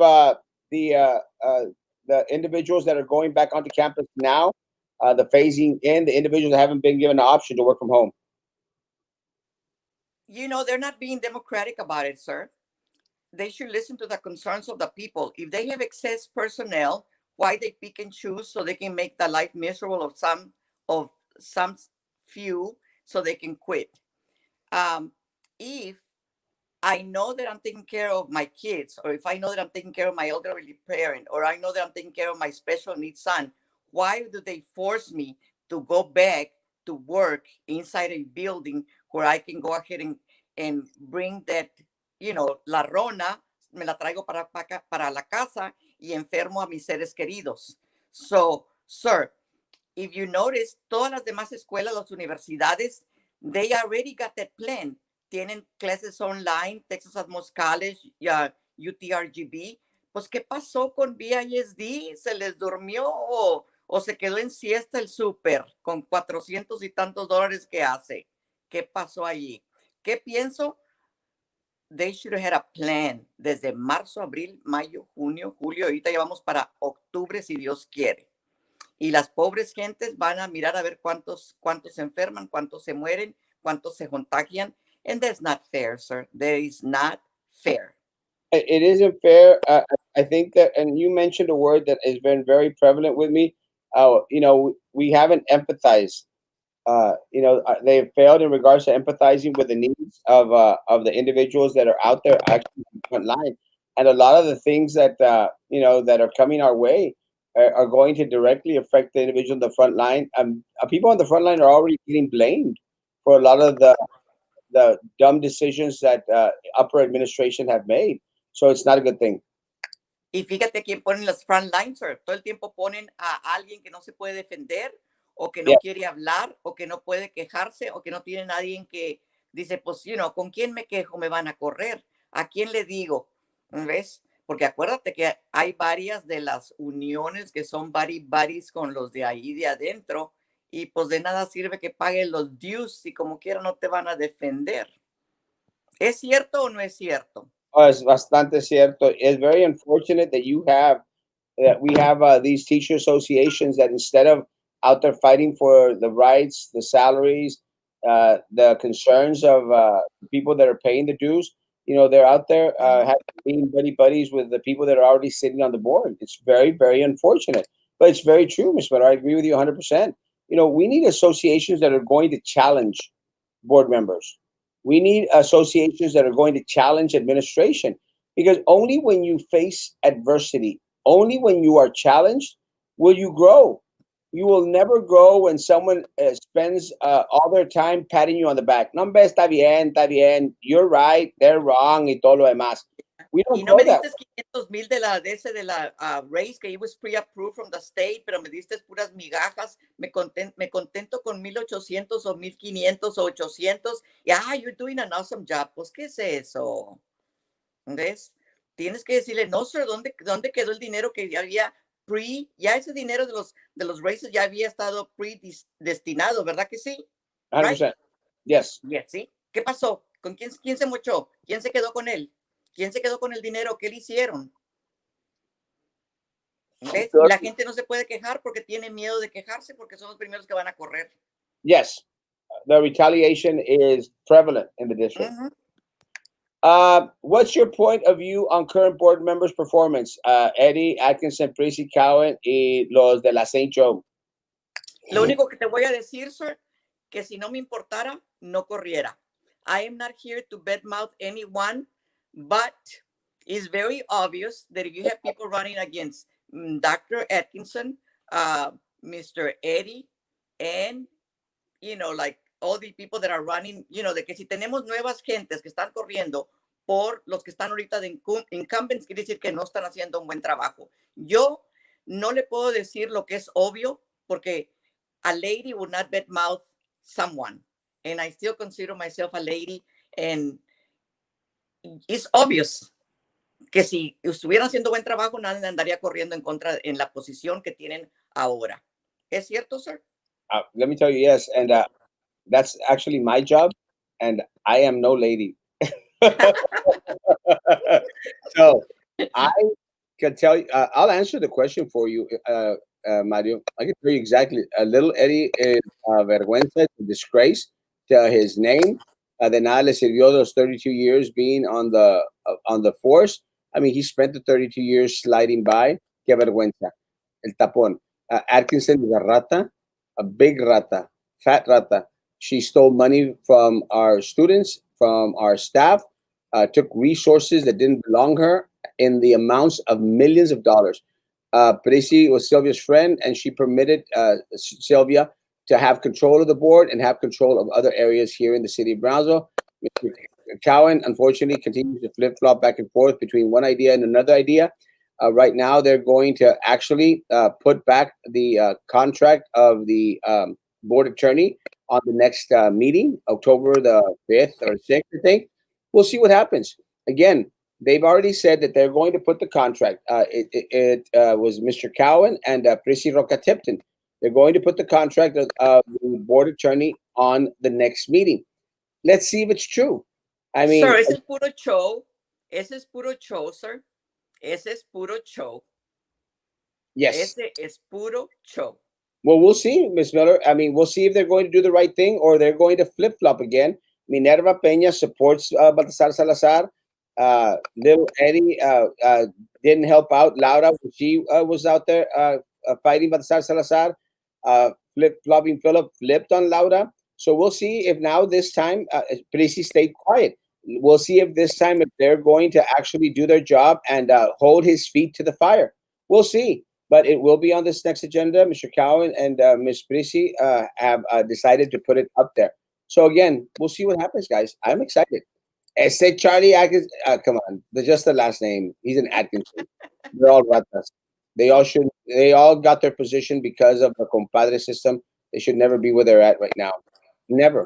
the uh, uh, the individuals that are going back onto campus now? The phasing in, the individuals that haven't been given the option to work from home. They're not being democratic about it, sir. They should listen to the concerns of the people. If they have excess personnel, why they pick and choose so they can make the life miserable of some few so they can quit. If I know that I'm taking care of my kids, or if I know that I'm taking care of my elderly parent, or I know that I'm taking care of my special needs son, why do they force me to go back to work inside a building where I can go ahead and bring that, la rona, me la traigo para la casa y enfermo a mis seres queridos? So, sir, if you notice, todas las demás escuelas, las universidades, they already got that plan. Tienen clases online, Texas Atmos College, UTRGB. Pues, ¿qué pasó con BISD? ¿Se les durmió o se quedó en siesta el súper con 400 y tantos dólares que hace? ¿Qué pasó allí? ¿Qué pienso? They should have had a plan desde marzo, abril, mayo, junio, julio. Ahorita ya vamos para octubre, si Dios quiere. Y las pobres gentes van a mirar a ver cuántos se enferman, cuántos se mueren, cuántos se contagian. And that's not fair, sir. That is not fair. It isn't fair. I think that, and you mentioned a word that has been very prevalent with me. We haven't empathized. They have failed in regards to empathizing with the needs of the individuals that are out there actually on the front line, and a lot of the things that that are coming our way are going to directly affect the individual on the front line. People on the front line are already getting blamed for a lot of the dumb decisions that upper administration have made. So it's not a good thing. Y fíjate quién ponen los front lines, sir. Todo el tiempo ponen a alguien que no se puede defender o que Yeah. no quiere hablar o que no puede quejarse o que no tiene nadie que dice, pues, ¿con quién me quejo? Me van a correr. ¿A quién le digo? ¿Ves? Porque acuérdate que hay varias de las uniones que son buddies con los de ahí de adentro y pues de nada sirve que paguen los dues si como quiera no te van a defender. ¿Es cierto o no es cierto? Oh, es bastante cierto. It's very unfortunate that we have these teacher associations that instead of out there fighting for the rights, the salaries, the concerns of people that are paying the dues, they're out there Ujú, being buddies with the people that are already sitting on the board. It's very, very unfortunate, but it's very true, Ms. Miller. I agree with you 100%. We need associations that are going to challenge board members. We need associations that are going to challenge administration because only when you face adversity, only when you are challenged, will you grow. You will never grow when someone spends all their time patting you on the back. No, hombre, está bien. You're right, they're wrong, y todo lo demás. We don't y no grow me that diste 500,000 de la raise que it was pre-approved from the state, pero me diste puras migajas. Me contento con 1,800 o 1,500 o 800. Y, you're doing an awesome job. Pues, ¿qué es eso? ¿Ves? Tienes que decirle, no, sir, ¿dónde quedó el dinero que ya había ya ese dinero de los raises ya había estado destinado, ¿verdad que sí? Right? 100%. Yes. Yes, ¿sí? ¿Qué pasó? ¿Quién se mochó? ¿Quién se quedó con él? ¿Quién se quedó con el dinero? ¿Qué le hicieron? ¿Ves? Y la gente no se puede quejar porque tiene miedo de quejarse porque son los primeros que van a correr. Yes. The retaliation is prevalent in the district. Ujú. What's your point of view on current board members' performance? Eddie, Atkinson, Prissy, Cowan, y los de la St. Joe. Lo único que te voy a decir, sir, que si no me importara, no corriera. I am not here to badmouth anyone, but it's very obvious that if you have people running against Dr. Atkinson, Mr. Eddie, and, like all the people that are running, de que si tenemos nuevas gentes que están corriendo por los que están ahorita de incumbents, quiere decir que no están haciendo un buen trabajo. Yo no le puedo decir lo que es obvio, porque a lady would not badmouth someone. And I still consider myself a lady. And it's obvious que si estuvieran haciendo buen trabajo, nadie andaría corriendo en contra en la posición que tienen ahora. ¿Es cierto, sir? Let me tell you, yes. And that's actually my job. And I am no lady. So I can tell you, I'll answer the question for you, Mario. I can tell you exactly. Little Eddie is vergüenza, disgrace to his name. De nada le sirvió those 32 years being on the force. I mean, he spent the 32 years sliding by. Qué vergüenza. El tapón. Atkinson is a rata, a big rata, fat rata. She stole money from our students, from our staff, took resources that didn't belong her in the amounts of millions of dollars. Parisi was Sylvia's friend, and she permitted Sylvia to have control of the board and have control of other areas here in the city of Brownsville. Mr. Cowan, unfortunately, continues to flip flop back and forth between one idea and another idea. Right now, they're going to actually put back the contract of the board attorney on the next meeting, October the 5th or 6th, I think. We'll see what happens. Again, they've already said that they're going to put the contract. It was Mr. Cowan and Prissy Roca Tipton. They're going to put the contract of the board attorney on the next meeting. Let's see if it's true. I Sir, mean, ese es puro show. Ese es puro show, sir. Ese es puro show. yes. Ese es puro show. Well, we'll see, Miss Miller. I mean, we'll see if they're going to do the right thing or they're going to flip flop again. Minerva Peña supports Baltasar Salazar. Little Eddie didn't help out Laura when she was out there fighting Baltasar Salazar. Flip flopping Philip flipped on Laura. So we'll see if now this time Prissy stayed quiet. We'll see if this time if they're going to actually do their job and hold his feet to the fire. We'll see, but it will be on this next agenda. Mr. Cowan and Ms. Prissy have decided to put it up there. So again, we'll see what happens, guys. I'm excited. Ese Charlie Atkins, come on, just the last name. He's an Atkinson. They're all ratas. They all should. They all got their position because of the compadre system. They should never be where they're at right now. Never.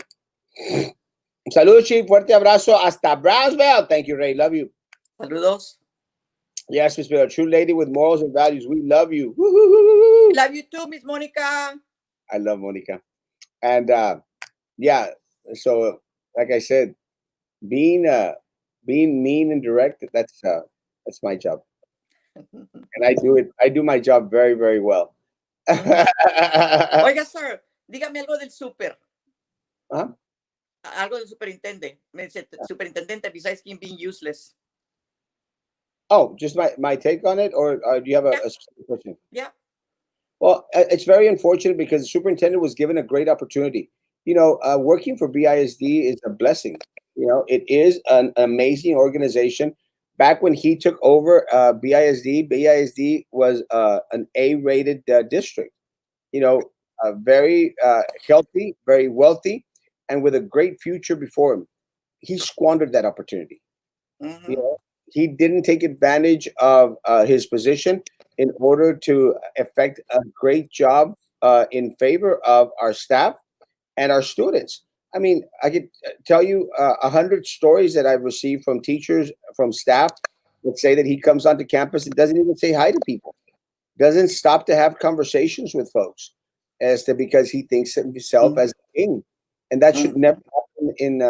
Salud, Chief. Fuerte abrazo. Hasta Brownsville. Thank you, Ray. Love you. Saludos. Yes, Miss Bill. True lady with morals and values. We love you. Woo-hoo-hoo-hoo-hoo. Love you too, Miss Monica. I love Monica. And yeah, so like I said, being being mean and direct, that's my job. And I do it. I do my job very, very well. Mhm. Huh? Oiga, sir, dígame algo del super. Algo del superintendente, besides him being useless. Oh, just my take on it, or do you have Yeah, a specific question? yeah. Well, it's very unfortunate because the superintendent was given a great opportunity. Working for BISD is a blessing. It is an amazing organization. Back when he took over BISD was an A-rated district. Very healthy, very wealthy, and with a great future before him. He squandered that opportunity. You Mm-hmm. know, he didn't take advantage of his position in order to effect a great job in favor of our staff and our students. I mean, I could tell you 100 stories that I've received from teachers, from staff that say that he comes onto campus and doesn't even say hi to people, doesn't stop to have conversations with folks, as to because he thinks of himself as a king, and that should never happen in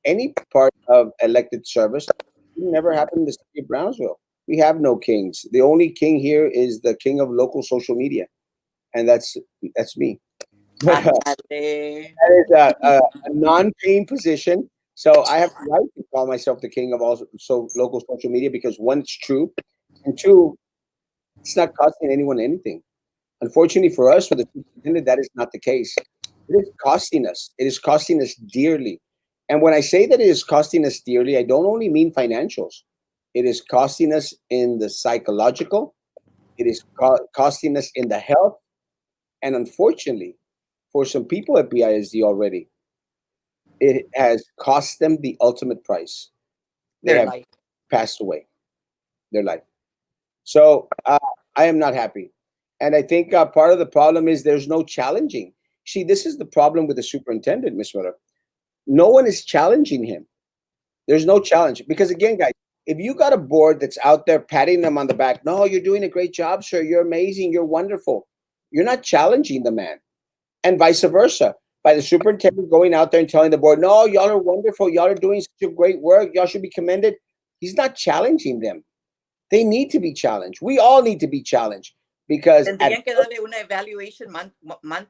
any part of elected service. It never happened in the city of Brownsville. We have no kings. The only king here is the king of local social media, and that's me. But Ándale. that is a non-paying position, so I have the right to call myself the king of all local social media because one, it's true, and two, it's not costing anyone anything. Unfortunately for us, for the superintendent, that is not the case. It is costing us. It is costing us dearly. And when I say that it is costing us dearly, I don't only mean financials. It is costing us in the psychological. It is costing us in the health. And unfortunately, for some people at BISD already, it has cost them the ultimate price. They Their have life. passed away their life. So I am not happy. And I think part of the problem is there's no challenging. See, this is the problem with the superintendent, Miss Miller. No one is challenging him. There's no challenge. Because again, guys, if you got a board that's out there patting them on the back, no, you're doing a great job, sir. You're amazing. You're wonderful. You're not challenging the man. And vice versa. By the superintendent going out there and telling the board, no, y'all are wonderful. Y'all are doing such a great work. Y'all should be commended. He's not challenging them. They need to be challenged. We all need to be challenged because at Tendrían que darle una evaluation month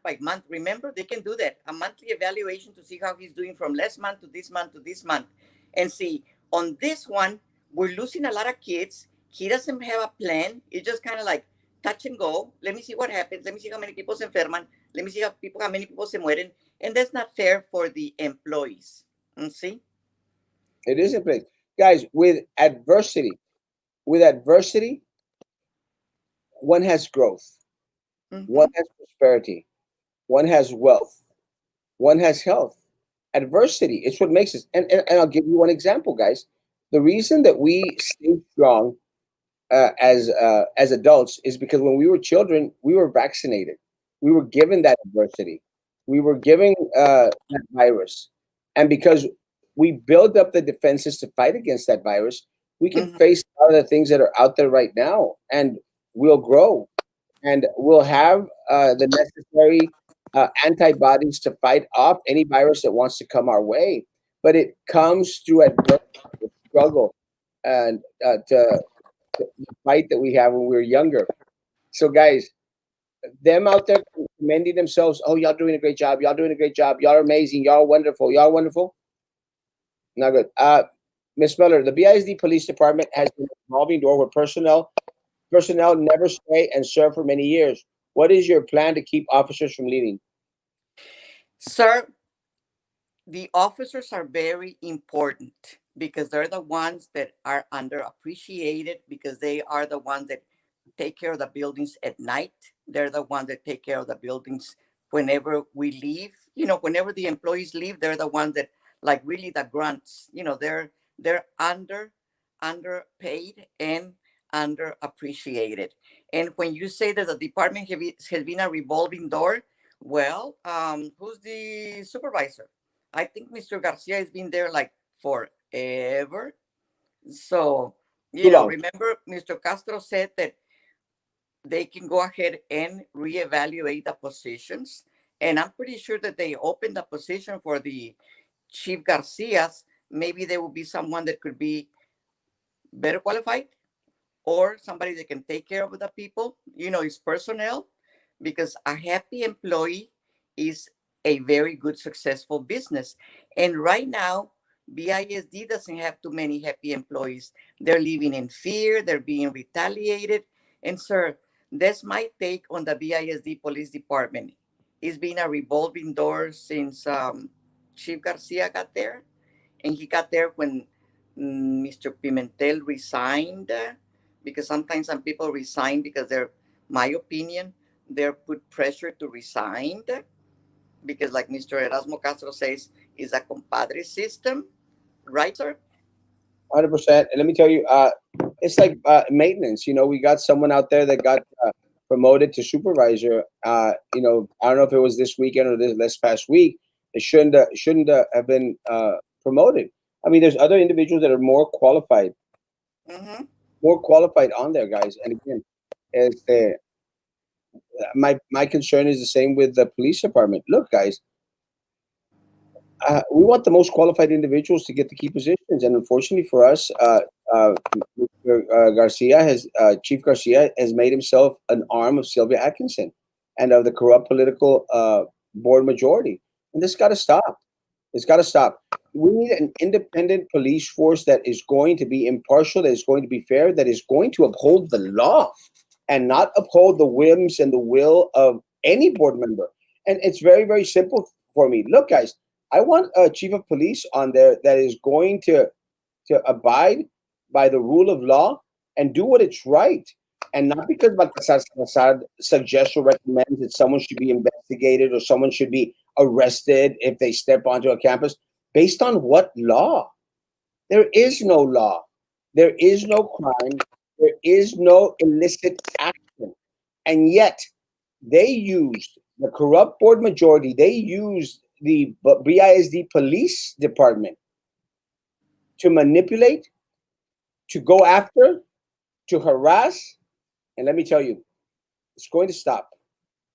by month. Remember, they can do that. A monthly evaluation to see how he's doing from last month to this month to this month. And see, on this one, we're losing a lot of kids. He doesn't have a plan. It's just kind of like touch and go. Let me see what happens. Let me see how many people se enferman. Let me see how many people se mueren. And that's not fair for the employees. See? it is a place, guys, with adversity, one has growth, one Mm-hmm. has prosperity, one has wealth, one has health. Adversity, it's what makes us. And I'll give you one example, guys. The reason that we stay strong as adults is because when we were children, we were vaccinated. We were given that adversity. We were given that virus, and because we build up the defenses to fight against that virus, we can Mm-hmm. face a lot of the things that are out there right now, and we'll grow, and we'll have the necessary antibodies to fight off any virus that wants to come our way. But it comes through adversity, struggle, and the fight that we have when we were younger. So, guys, them out there commending themselves, oh, y'all doing a great job. Y'all doing a great job. Y'all are amazing. Y'all wonderful. Y'all wonderful. Not good. Miss Miller, the BISD Police Department has been a revolving door where personnel never stay and serve for many years. What is your plan to keep officers from leaving? Sir, the officers are very important because they're the ones that are underappreciated because they are the ones that take care of the buildings at night. They're the ones that take care of the buildings whenever we leave. Whenever the employees leave, they're the ones that like really the grunts. They're they're underpaid and underappreciated. And when you say that the department has been a revolving door, well, who's the supervisor? I think Mr. Garcia has been there like forever. So, Too long. remember Mr. Castro said that they can go ahead and reevaluate the positions. And I'm pretty sure that they opened the position for the Chief Garcias. Maybe there will be someone that could be better qualified, or somebody that can take care of the people, is personnel, because a happy employee is a very good, successful business. And right now, BISD doesn't have too many happy employees. They're living in fear, they're being retaliated. And, sir, that's my take on the BISD Police Department. It's been a revolving door since Chief Garcia got there, and he got there when Mr. Pimentel resigned, because sometimes some people resign because they're, my opinion, they're put pressure to resign, because, like Mr. Erasmo Castro says, is a compadre system, right, sir? 100%. And let me tell you, it's like maintenance. We got someone out there that got promoted to supervisor. I don't know if it was this weekend or this past week. It shouldn't have been promoted. I mean, there's other individuals that are Mm-hmm. more qualified on there, guys. And again, is the my concern is the same with the police department. Look, guys, we want the most qualified individuals to get the key positions, and unfortunately for us, Mr. Garcia Chief Garcia has made himself an arm of Sylvia Atkinson and of the corrupt political board majority, and this got to stop. It's got to stop. We need an independent police force that is going to be impartial, that is going to be fair, that is going to uphold the law and not uphold the whims and the will of any board member. And it's very, very simple for me. Look, guys, I want a chief of police on there that is going to abide by the rule of law and do what it's right. And not because Baltasar Salazar suggests or recommends that someone should be investigated or someone should be arrested if they step onto a campus. Based on what law? There is no law. There is no crime. There is no illicit action. And yet, they used the corrupt board majority, they used the BISD police department to manipulate, to go after, to harass. And let me tell you, it's going to stop.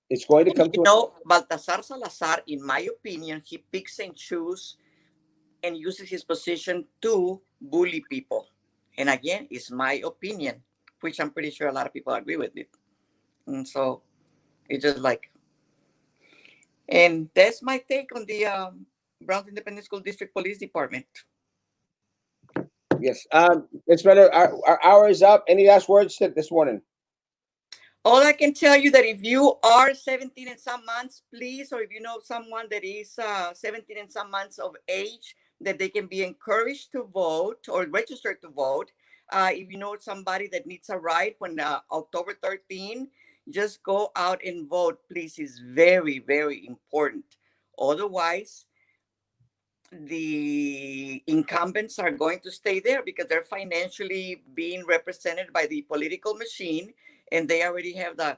It's going to And come to an Baltasar Salazar, in my opinion, he picks and chooses and uses his position to bully people. And again, it's my opinion, which I'm pretty sure a lot of people agree with it. And so it's just like, and that's my take on the Browns Independent School District Police Department. yes. It's better. Our hour is up. Any last words this morning? All I can tell you that if you are 17 and some months, please, or if you know someone that is 17 and some months of age, that they can be encouraged to vote or register to vote. If you know somebody that needs a ride when October 13, just go out and vote, please. It's very, very important. Otherwise, the incumbents are going to stay there because they're financially being represented by the political machine, and they already have the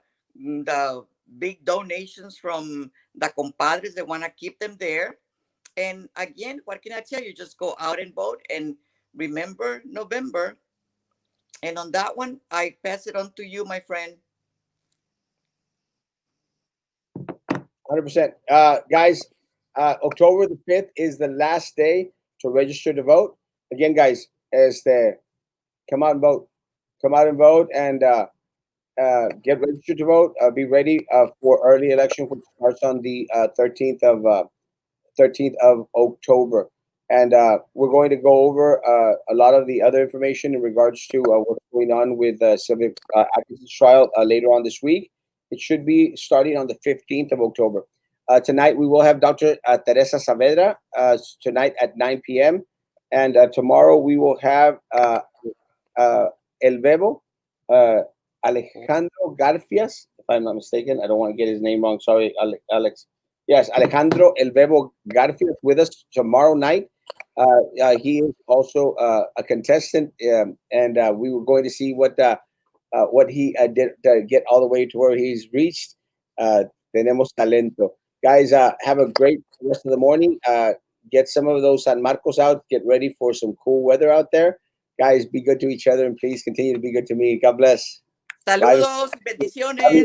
big donations from the compadres that want to keep them there. And again, what can I tell you? Just go out and vote, and remember November. And on that one, I pass it on to you, my friend. 100%. Guys, October the 5th is the last day to register to vote. Again, guys, come out and vote. Come out and vote and get registered to vote. Be ready for early election, which starts on the 13th of October. And we're going to go over a lot of the other information in regards to what's going on with Sylvia Atkinson's trial later on this week. It should be starting on the 15th of October. Tonight, we will have Dr. Teresa Saavedra tonight at 9 p.m. And tomorrow, we will have El Bebo, Alejandro Garfias, if I'm not mistaken. I don't want to get his name wrong. Sorry, Alex. Yes, Alejandro El Bebo Garfias with us tomorrow night He is also a contestant, and we were going to see what he did to get all the way to where he's reached. Tenemos talento. Guys, have a great rest of the morning. Get some of those San Marcos out. Get ready for some cool weather out there. Guys, be good to each other and please continue to be good to me. God bless. Bye. Saludos, bendiciones.